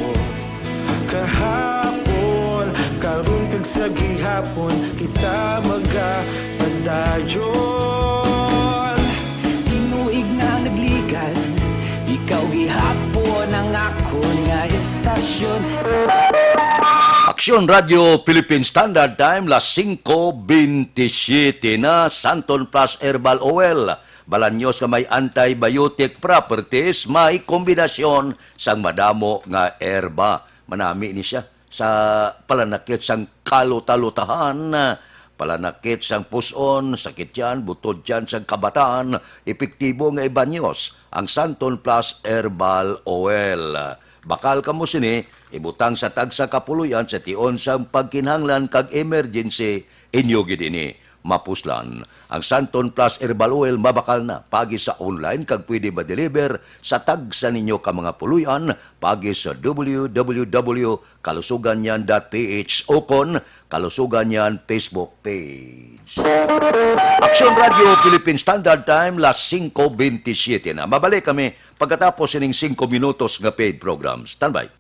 Kahapon, karon kag sa gihapon, kita magapadayon. Tinuig na nagligan, ikaw gihapon ang ako nga istasyon. Aksyon Radio Philippine Standard Time, las 5:27 na. Santon Plus Herbal Oil, balanyos nga may antibiotic properties, may kombinasyon sang madamo nga herba. Manami ni siya sa palanakit sang kalutalutahan, palanakit sang puson, sakit yan, butod yan sang kabataan, epektibo nga ibanyos ang Santon Plus Herbal Oil. Bakal kamo sini, ibutang sa tagsa kapuluyan sa tion sang pagkinhanglan kag emergency inyo gid ini. Mapuslan. Ang Santon Plus Herbal Oil mabakal na pagi sa online kag pwede ba deliver sa tagsa ninyo ka mga puluyan pagi sa www.kalusuganyan.ph o kon Kalusuganyan Facebook page. Aksyon Radio Philippine Standard Time, las 5:27 na. Mabalik kami pagkatapos ining 5 minutos nga paid program. Standby.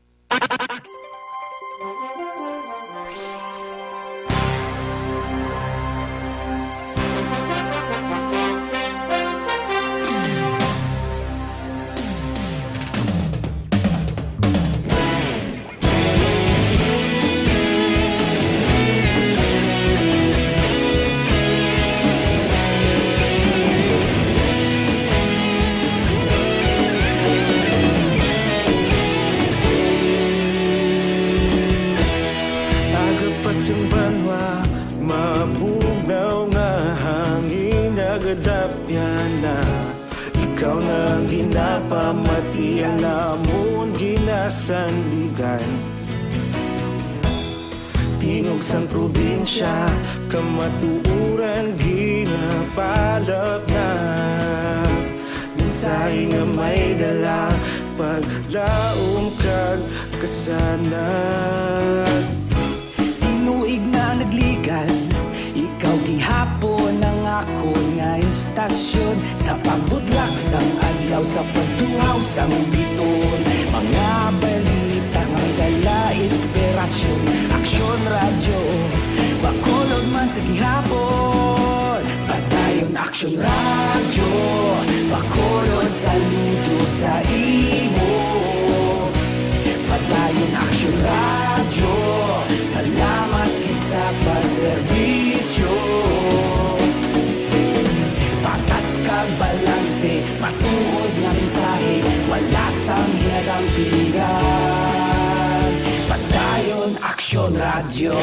Ikaw na ginapamatian namon ginasandigan. Tingog sang probinsya, kamatuuran ginapalap na. Minsay nga may dala, paglaom kag kasanat. Tinuig na nagligan, ikaw gihapon ang ako nga istasyon. Sa pagbudlak sang adlaw, sa pagtuhaw sang biton. Mga balita nga dala inspirasyon. Aksyon radyo, bakolod man sa gihapon. Padayon aksyon radyo, bakolod saludo sa imo. Padayon aksyon radyo, salamat kisa pagserbisyo. Patas kag balanse, matuod nga mensahe, wala sang hinadang piligan. Padayon aksyon radyo.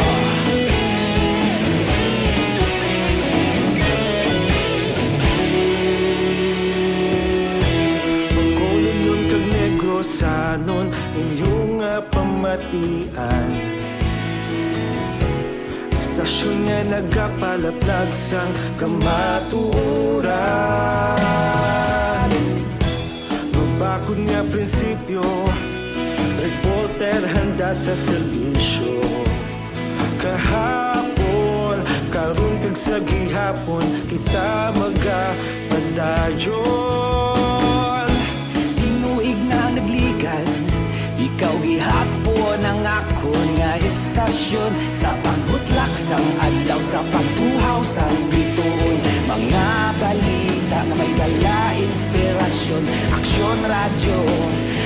Pagkolon nun kag negosanon, inyong pamatian. Istasyon nga nagapalaplag sang kamaturan. ka sa serbisyo. Kahapon, karon kag sa gihapon, kita magapadayon. Tinuig na nagligan, ikaw gihapon ang akon nga estasyon. Sa pagbutlak sang adlaw, sa pagtuhaw sang bituon, mga balita na may dala inspirasyon. Aksyon radyo,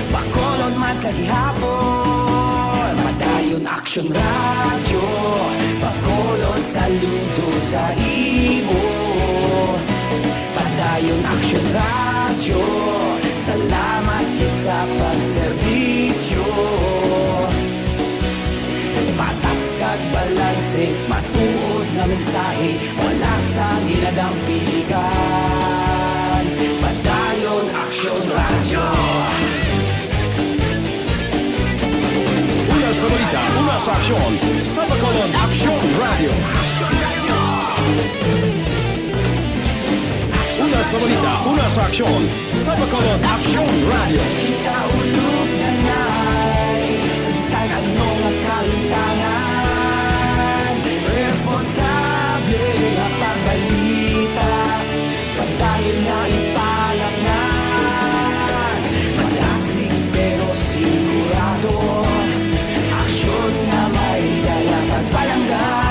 Bacolod man sa gihapon. Padayon Aksyon radyo, Bacolod saludo sa imo. Padayon Aksyon radyo, salamat kit sa pagserbisyo. Patas kag balanse, matuod nga mensahe, wala sang ginadampigan. Padayon Aksyon radyo. Una sa balita, una sa aksyon, sa Bacolod Aksyon Radio. Una sa balita, una sa aksyon, sa Bacolod Aksyon Radio. Ikaulog na na'y sabisan ano nga kalintangan. Responsable nga pagbalita, padayon nga ipalangan. Malasig pero sigurado, aksyon nga may dala pagpalanggan.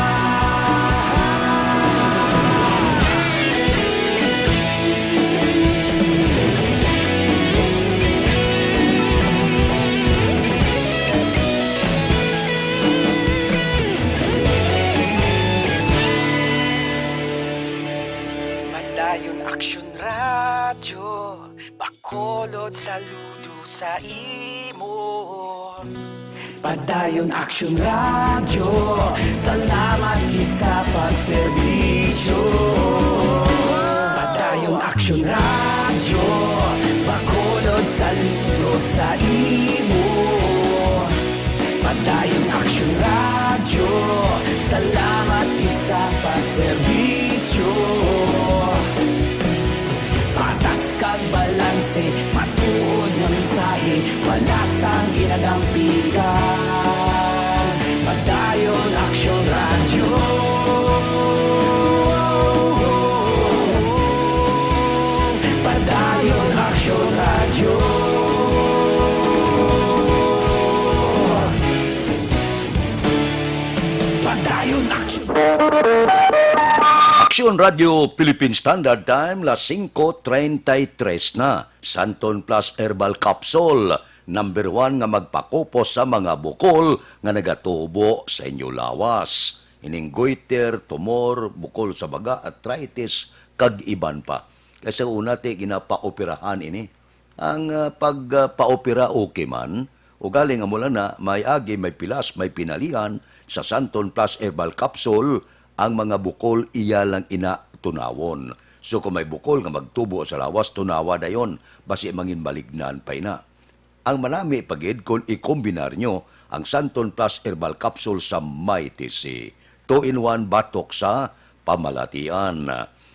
Padayon Aksyon radyo, Bacolod saludo sa imo. Padayon Aksyon radyo, salamat kit sa pagserbisyo. Padayon Aksyon radyo, Bacolod saludo sa imo. Padayon Aksyon radyo, salamat kit sa pagserbisyo. Patas kag balanse, matuod nga mensahe, wala sang ginadampigan. Padayon Aksyon radyo. Padayon Aksyon radyo. Padayon Aksyon. Aksyon Radio Philippine Standard Time, las 5:33 na. Santon Plus Herbal Capsule, number 1 nga magpakupos sa mga bukol nga nagatubo sa inyo lawas. Ining goiter, tumor, bukol sa baga, arthritis, kag iban pa. Kasi una ti ginapaoperahan ini. Ang pagpaopera okay man, o galing mula na may agi, may pilas, may pinalian, sa Santon Plus Herbal Capsule, ang mga bukol iya lang inatunawon. So kung may bukol nga magtubo sa lawas, tunawa dayon, basi mangin balignan pa ina. Ang manami pagid kung ikombinar nyo ang Santon Plus Herbal Capsule sa MyTC. 2-in-1 batok sa pamalatian.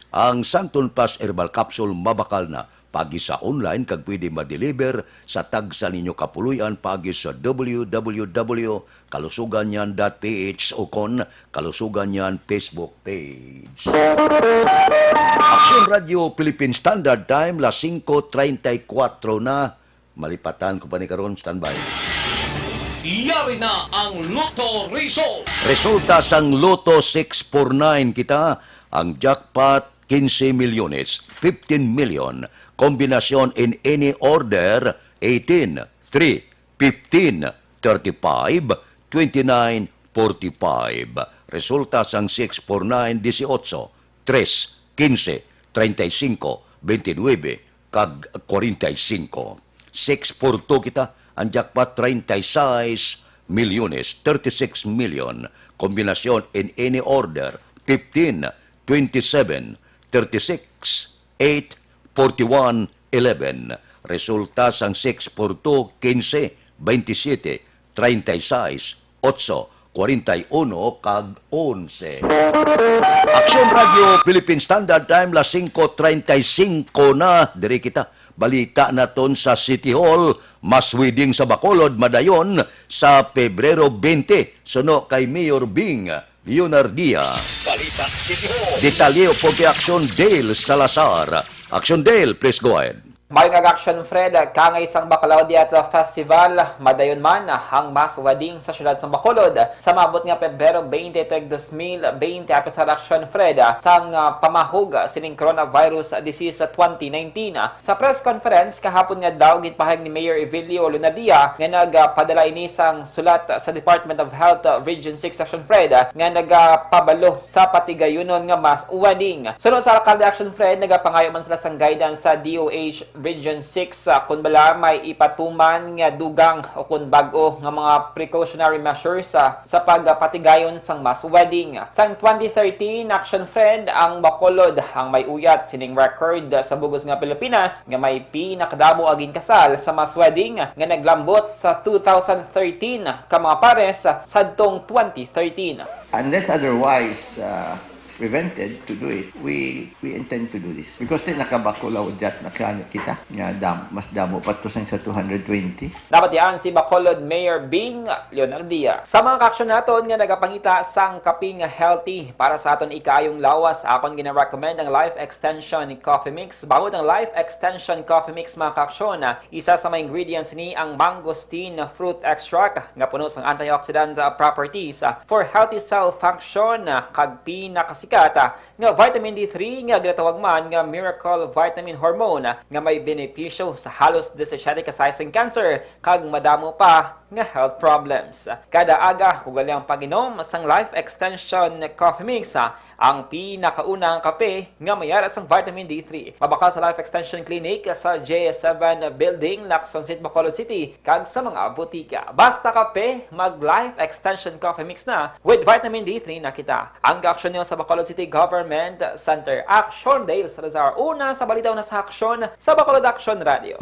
Ang Santon Plus Herbal Capsule mabakal na pagi sa online kag pwede ma-deliver sa tagsa ninyo kapuluyan pagi sa www.kalusuganyan.ph o kon Kalusuganyan Facebook page. Aksyon Radio Philippine Standard Time, las 5:34 na. Malipatan ko pa ni karon, standby. Iyari na ang Lotto Result. Resulta sang Lotto 649 kita, ang jackpot 15 milyones, 15 million. Kombinasyon in any order, 18, 3, 15, 35, 29, 45. Resulta sang 649, 18, 3, 15, 35, 29, kag 45. 642 kita, ang jackpot 36 milyones, 36 million. Kombinasyon in any order, 15, 27, 36, 8, 41, 11. Resulta sang 642, 15, 27, 36, 8, 41, kag 11. Aksyon Radio Philippine Standard Time, las 5:35 na. Diri kita, balita naton sa City Hall, mas wedding sa Bacolod madayon sa Pebrero 20. Suno kay Mayor Bing Leonardia. Balita City Hall. Detalye po kay Action Dale Salazar. Action Dale, please go ahead. May action Fred, kangay sang Bacalao Theatre Festival, madayon man ang mass wedding sa syudad sang Bacolod. Sa mabot nga Pebrero 20, teg 2020 episode action Fred, sang pamahug sining coronavirus disease 2019. Sa press conference kahapon nga daw gitpahayag ni Mayor Evelio Lunadia nga nagpadala ini sang sulat sa Department of Health Region 6 Action Fred nga nagpabalo sa patigayunon nga mass wedding. Sunod sa alcalde Action Fred, nagapangayo man sila sang guidance sa DOH Region 6 kun bala may ipatuman nga dugang o kun bag-o nga mga precautionary measures sa pagpatigayon sang mass wedding. Sang 2013 Action Fred, ang Bacolod ang may uyat sining record sa bugos nga Pilipinas nga may pinakadamo aging kasal sa mass wedding nga naglambot sa 2013 ka mga pares sadtong 2013. Unless otherwise prevented to do it, we intend to do this. Because din nakabakulaw dyan, nakano kita, nga mas damo pa to sa 220. Dapat yan si Bacolod Mayor Bing Leonardia. Sa mga kaksyon naton nga nagapangita sang kaping healthy para sa aton ikayong lawas, akon gina-recommend ang Life Extension Coffee Mix. Bawod ang Life Extension Coffee Mix mga kaksyon, isa sa mga ingredients ni ang mangosteen fruit extract nga puno sang antioxidant properties for healthy cell function kag pinakasikat nga vitamin D3 nga ginatawag man nga miracle vitamin hormone nga may benepisyo sa halos 17 kasaysaing cancer kag madamo pa nga health problems. Kada aga hugalyang pag-inom sang Life Extension Coffee Mix ang pinakaunang kape nga mayara sang vitamin D3. Mabakal sa Life Extension Clinic sa J7 Building, Lacson City, Bacolod City, kag sa mga butika. Basta kape, mag Life Extension Coffee Mix na with vitamin D3 na kita. Ang aksyon niyo sa Bacolod City Government Center. Action Dale Salazar. Una sa balitaw na sa aksyon sa Bacolod Action Radio.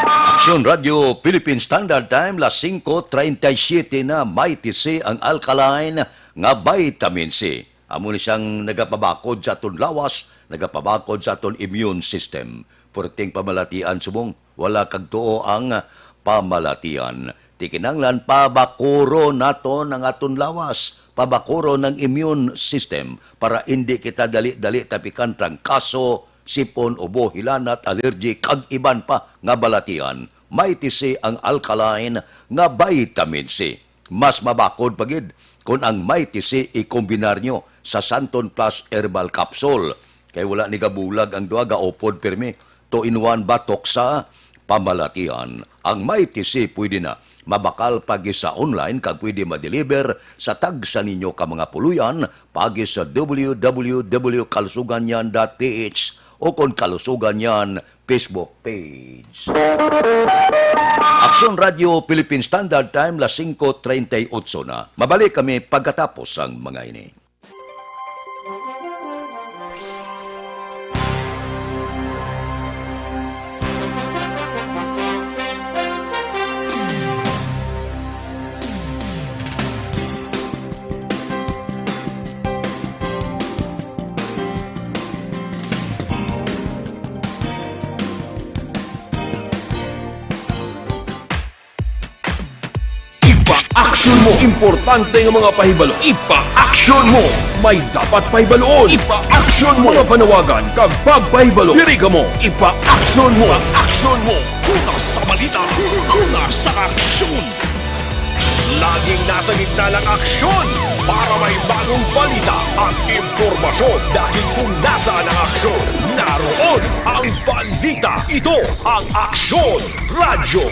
Action Radio Philippine Standard Time, las 5:37 na may tisi ang alkaline nga vitamin C. Amo ni siyang nagapabakod sa aton lawas, nagapabakod sa aton immune system. Purting pamalatian subong, wala kag tuo ang pamalatian. Tikinanglan pabakuro naton ang aton lawas, pabakuro ng immune system para hindi kita dali-dali tapikan trangkaso, sipon, ubo, hilanat, allergy, kag iban pa nga balatian. May tisi ang alkaline nga vitamin C. Mas mabakod pagid kung ang may tisi ikombinar nyo sa Santon Plus Herbal Capsule. Kaya wala ni gabulag ang duwaga opod permi. 2-in-1 batok sa pamalatian. Ang may tisi pwede na mabakal pagi sa online kag pwede ma-deliver sa tagsa ninyo ka mga puluyan pagi sa www.kalusuganyan.ph o kung Kalusuganyan Facebook page. Action Radio Philippine Standard Time, las 5:38 na. Mabalik kami pagkatapos ang mga ini. Ipa-action mo! Importante ng mga pahibalo. Ipa-action mo! May dapat pahibaloon. Ipa-action mo! Mga panawagan kag pagpahibalo. Diri ka mo! Ipa-action mo! Ipa-action mo! Una sa balita, una sa aksyon. Laging nasa gitna ng aksyon para may bagong balita at impormasyon. Dahil kung nasaan ang aksyon, naroon ang balita. Ito ang Aksyon Radio.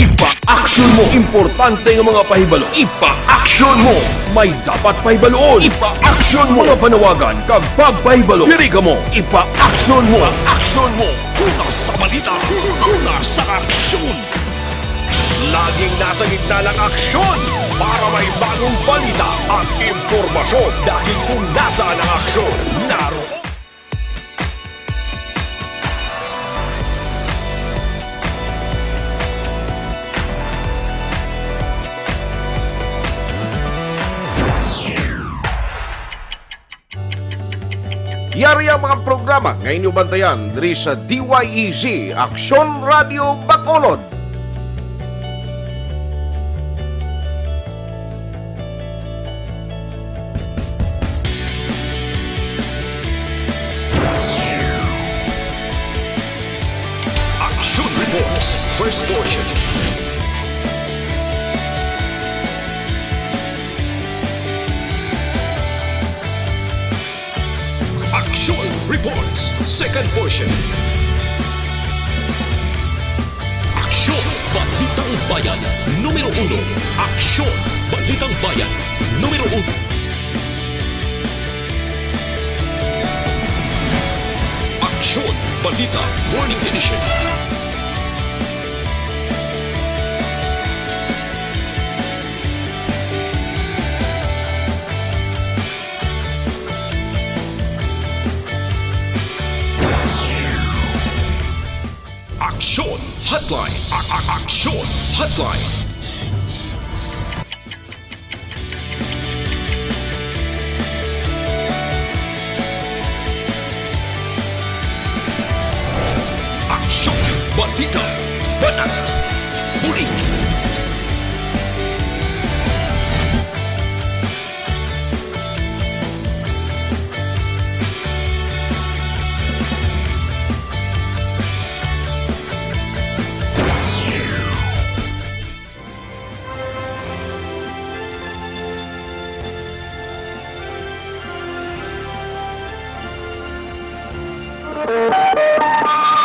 Ipa-action mo! Importante ng mga pahibalo. Ipa-action mo! May dapat pahibaloon. Ipa-action mo! Mga panawagan kag pagpahibalo. Diri ka mo! Ipa-action mo! Aksyon mo! Una sa balita, una sa aksyon. Laging nasa gitna ng aksyon para may bagong balita at impormasyon. Dahil kung nasaan ang aksyon, naroon. Yari ang mga programa ngayon yung bantayan diri sa DYEZ Aksyon Radio Bacolod. Action Reports, first portion. Action Reports, second portion. Aksyon Balitang Bayan, numero 1. Aksyon Balitang Bayan, numero 1. Aksyon Balita Morning Edition. Aksyon Hotline. Aksyon Hotline. Aksyon Balita Banat Huli.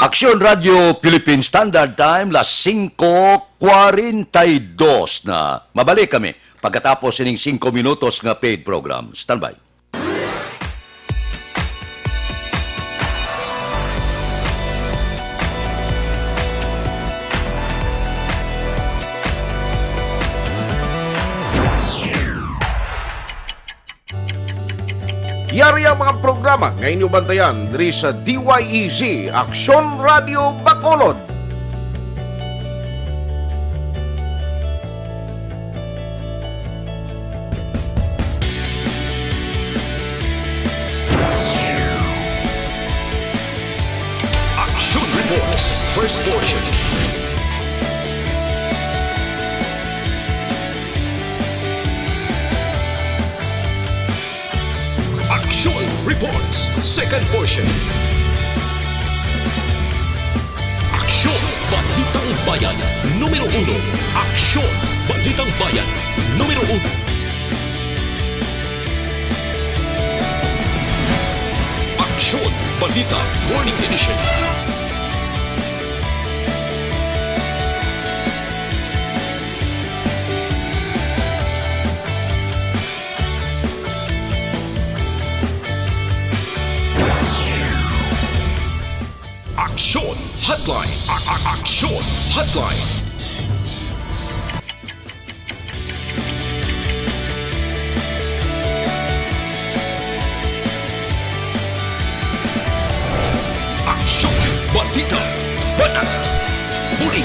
Aksyon Radio Philippine Standard Time, las 5:42 na. Mabalik kami pagkatapos ining 5 minutos nga paid program. Standby. Yari ang mga programa ngayon yung bantayan diri sa DYEZ Aksyon Radio Bacolod. Action Reports, first portion. Action Reports, second portion. Aksyon Balitang Bayan, numero 1. Aksyon Balitang Bayan, numero 1. Aksyon Balita Morning Edition. Aksyon Hotline. Aksyon Hotline. Aksyon Balita Banat Huli.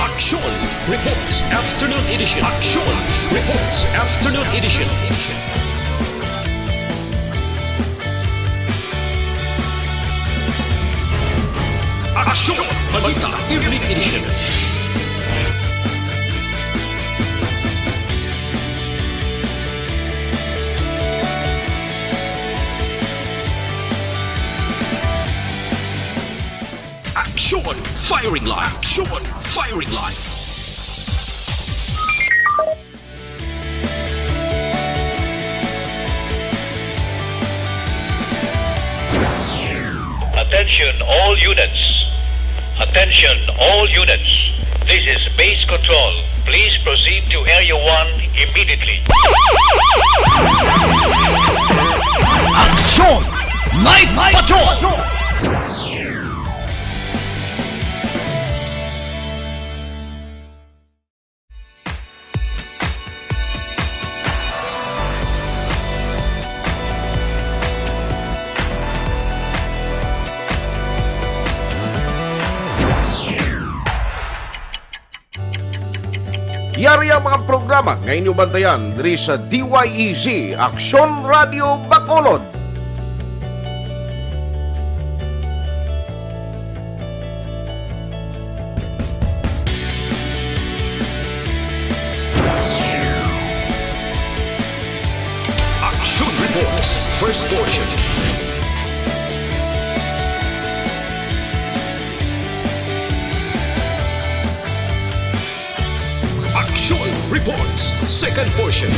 Action Reports Afternoon Edition. Action Reports Afternoon Edition. Action Balita Evening Edition. Action Firing Line. Action Firing Line. Attention all units. Attention all units. This is base control. Please proceed to Area 1 immediately. Aksyon! Night Patrol! Yari ang mga programa ngayon nyo bantayan diri sa DYEZ Aksyon Radio Bacolod. Action Reports, first portion. Action Reports, second portion.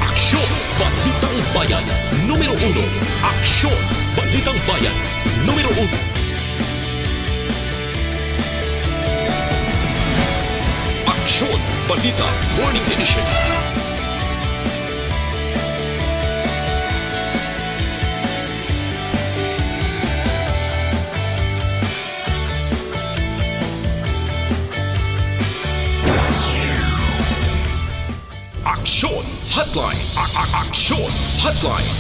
Aksyon Balitang Bayan, numero 1. Aksyon Balitang Bayan, numero 1. Aksyon Balita Morning Edition. Aksyon Hotline. Aksyon Hotline.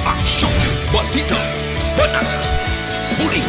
Aksyon Balita Banat Huli.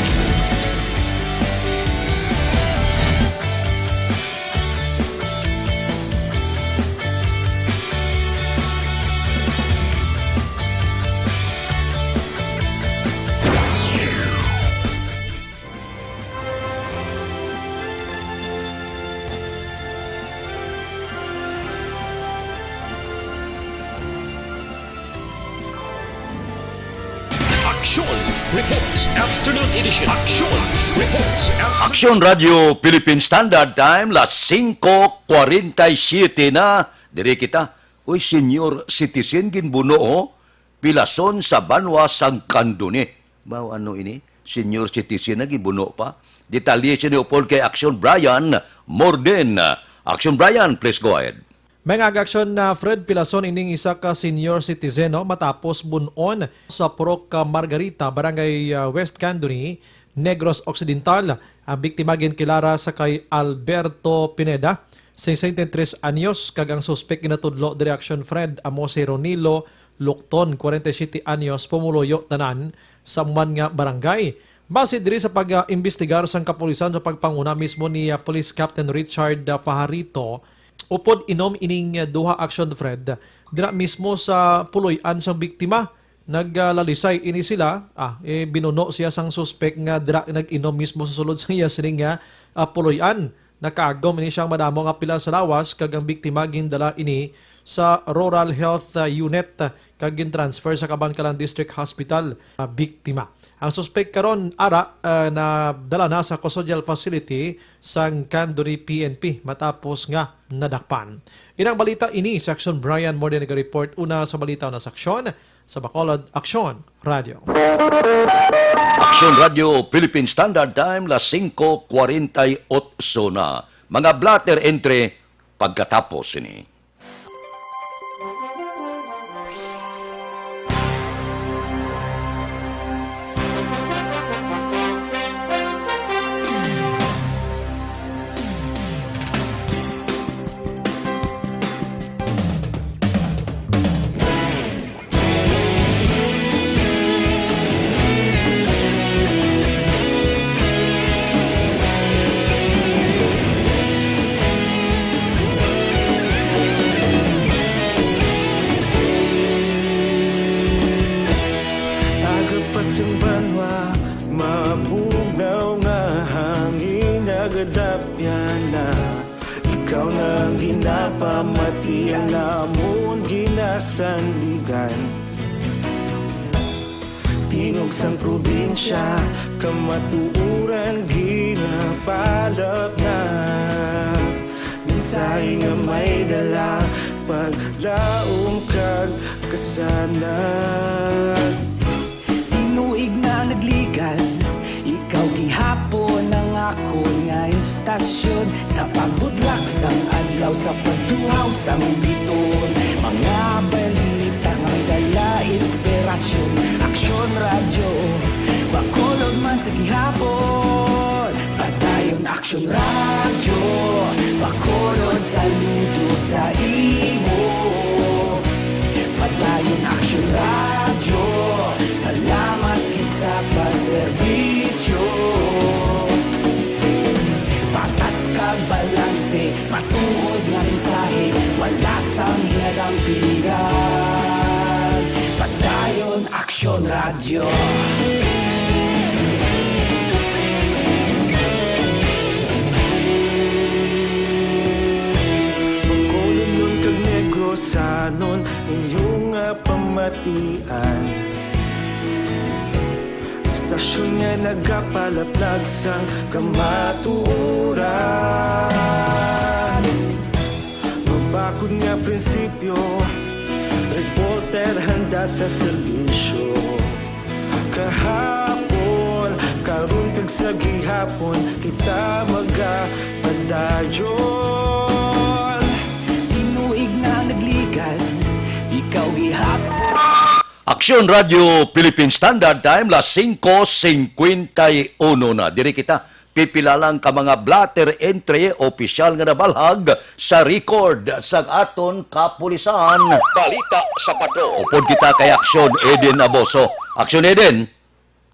Action Reports Afternoon Edition. Action Reports Afternoon. Aksyon Radio Philippine Standard Time, las 5:47 na. Diri kita, uy senior citizen ginbuno pilason sa banwa sang kanduni. Bao ano ini? Senior citizen na ginbuno pa. Detalye sinupol kay Aksyon Brian Morden. Aksyon Brian, please go ahead. May agaksyon na Fred Pilason ining isa ka senior citizen matapos bunon sa Purok Margarita, Barangay West Candoni, Negros Occidental. Ang biktima ginkilara sa kay Alberto Pineda, 63 anyos, kag ang suspek ginatudlo diri Aksyon Fred amo si Ronilo Lucton, 47 anyos, pumuloyo tanan sa man nga barangay. Base diri sa pag-imbestigar sang kapulisan sa pagpanguna mismo ni Police Captain Richard Fajarito, upod inom ining duha Action Fred dira mismo sa puloy-an sang biktima. Naglalalisay ini sila, binuno siya sang suspek nga dira nag-inom mismo sa sulod sa iya sining puloy-an. Nakaagom ini siyang madamo nga pila sa lawas, kag ang biktima gindala ini sa Rural Health Unit kag gin-transfer sa Cabancalan District Hospital biktima. Ang suspect karon ara na dala na sa custodial facility sang Candoni PNP matapos nga nadakpan. Inang balita ini sa Aksyon Brian Morden nag-report una sa balita na saksyon sa Bacolod Aksyon Radio. Aksyon Radio Philippine Standard Time, las 5:48 na. Mga blatter entre pagkatapos ini. Ikaw nang ginapamati ang namon ginasandigan. Tingog sang probinsya kamatuuran ginapalap na. Mensahe nga may dala paglaom kag kasanan. Tinuig na nagligan, ikaw gihapon ang ako nga istasyon. Sa pagbudlak sang adlaw, sa pagduhaw sang biton. Mga balita nga dala inspirasyon. Aksyon Radio, Bacolod man sa gihapon. Padayon Aksyon Radio, Bacolod saludo sa imo. Radio. Bacolod nun kag Negrosanon inyong pamatian. Stasyon nga nagapalaplag sang kamatuoran. Mabakod nga prinsipyo, reporter handa sa serbisyo. Kahapon, karon kag sa gihapon, kita magapadayon. Tinuig na nagligad, ikaw gihapon. Aksyon Radio Philippine Standard Time, las 5:51 na. Diri kita pipilalang ka mga blatter entry opisyal nga nabalhag sa record sa aton kapulisan. Balita sa pato. Upod kita kay Aksyon Eden Aboso. Aksyon Eden.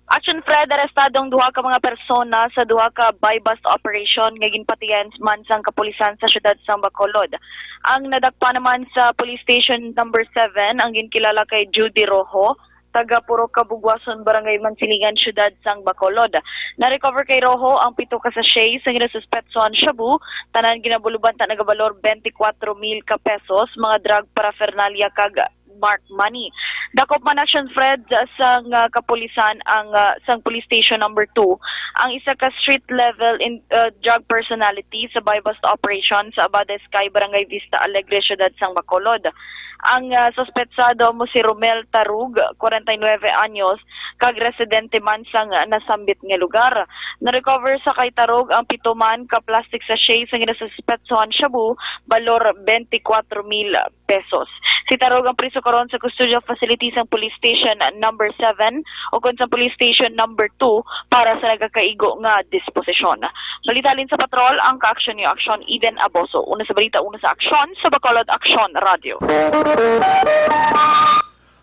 Action Fred, arestadong duha ka mga persona sa duha ka buy-bust operation nga ginpatiyan man sang kapulisan sa syudad sang Bacolod. Ang nadakpa naman sa police station number 7 ang ginkilala kay Judy Rojo, taga Purok Kabugwason, Barangay Mansilingan, syudad sang Bacolod. Na-recover kay Rojo ang 7 ka sachet sa ginasuspetsohan shabu, tanan ginabuluban ta nagabalor 24,000 ka pesos, mga drug paraphernalia kag mark money. Dakop man Action Fred sang kapulisan ang sang police station number 2 ang isa ka street level in drug personality sa buy-bust operation sa Abada Sky, Barangay Vista Alegre, syudad sang Bacolod. Ang suspetsado mo si Romel Tarug, 49 anyos, kag residente man sang nasambit nga lugar. Na-recover sa kay Tarug ang 7 man ka plastic sachet sa ginasuspetsohan shabu, balor 24,000 pesos. Si Tarug ang priso karon sa custodial facilities ng police station number 7 o kun sa police station number 2 para sa nagakaigo nga disposisyon. Balitalin sa patrol ang ka-aksyon ni Aksyon Eden Aboso. Una sa balita, una sa aksyon sa Bacolod Aksyon Radio.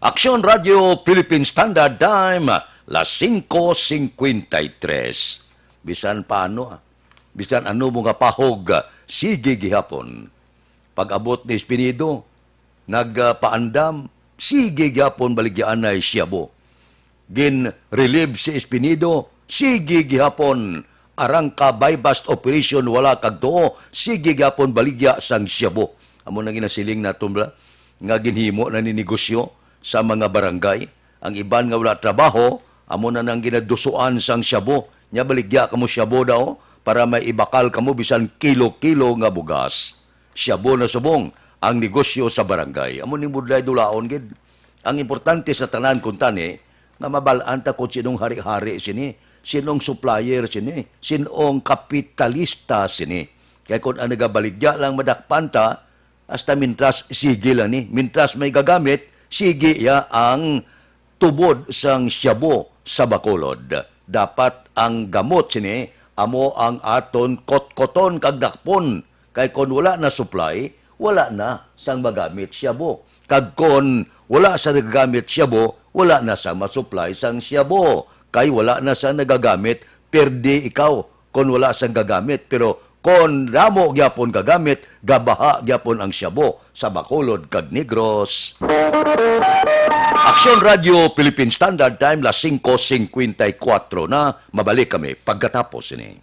Aksyon Radio Philippine Standard Time, las 5:53. Bisan paano, bisan ano mga pahog, sige gihapon. Pag-abot ni Espinido, nagpaandam, sige gihapon baligyan na siyabo. Gin-relieve si Espinido, sige gihapon. Arang ka buy-bust operation wala kag tuo, sige gihapon baligya sang siyabo. Amo na ginasiling na tumbla, nga ginhimo na ninegosyo sa mga barangay. Ang iban nga wala trabaho, amo na nang ginadusuan sang siyabo. Nya baligya kamo siyabo daw para may ibakal kamo bisan kilo-kilo nga bugas. Siyabo na subong ang negosyo sa barangay. Amo ning budlay dulaon gid. Ang importante sa tanan kuntani nga mabalaan ta kung sinong hari-hari sini, sinong supplier sini, sinong kapitalista sini. Kaya kung ang nagabaligya lang madakpan ta, hasta mintras sige lang ni. Mintras may gagamit, sige ya ang tubod sang siyabo sa Bacolod. Dapat ang gamot sini, amo ang aton kot-koton kag dakpon. Kay kon wala na supply, wala na sang magamit siyabo. Kag kon wala sa nagagamit siyabo, wala na sang masupply sang siyabo. Kay wala na sa nagagamit, perde ikaw kon wala sang gagamit. Pero kon ramo gyapon gagamit, gabaha gyapon ang siyabo sa Bacolod kag Negros. Aksyon Radio Philippine Standard Time, las 5:54 na. Mabalik kami pagkatapos ini.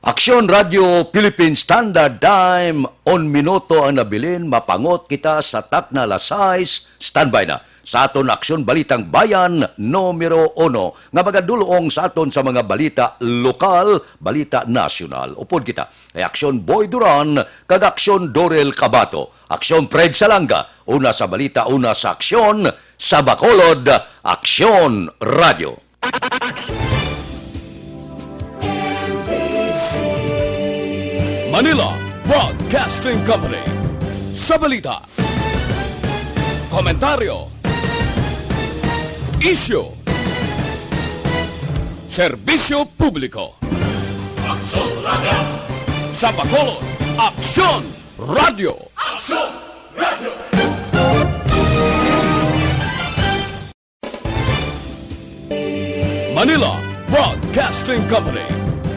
Aksyon Radio Philippine Standard Time, on minuto ang nabilin, mapangot kita sa tak na alas 6, standby na. Sa aton Aksyon Balitang Bayan, numero 1, nga magadulong sa aton sa mga balita lokal, balita nasyonal. Upod kita, ay Aksyon Boy Duran, kag Aksyon Dorel Cabato, Aksyon Fred Salanga, una sa balita, una sa aksyon, sa Bacolod, Aksyon Radio. Manila Broadcasting Company. Sa balita, komentaryo, isyu, serbisyo publiko. Aksyon Radio. Sa Bacolod, Aksyon Radio. Aksyon Radio. Manila Broadcasting Company.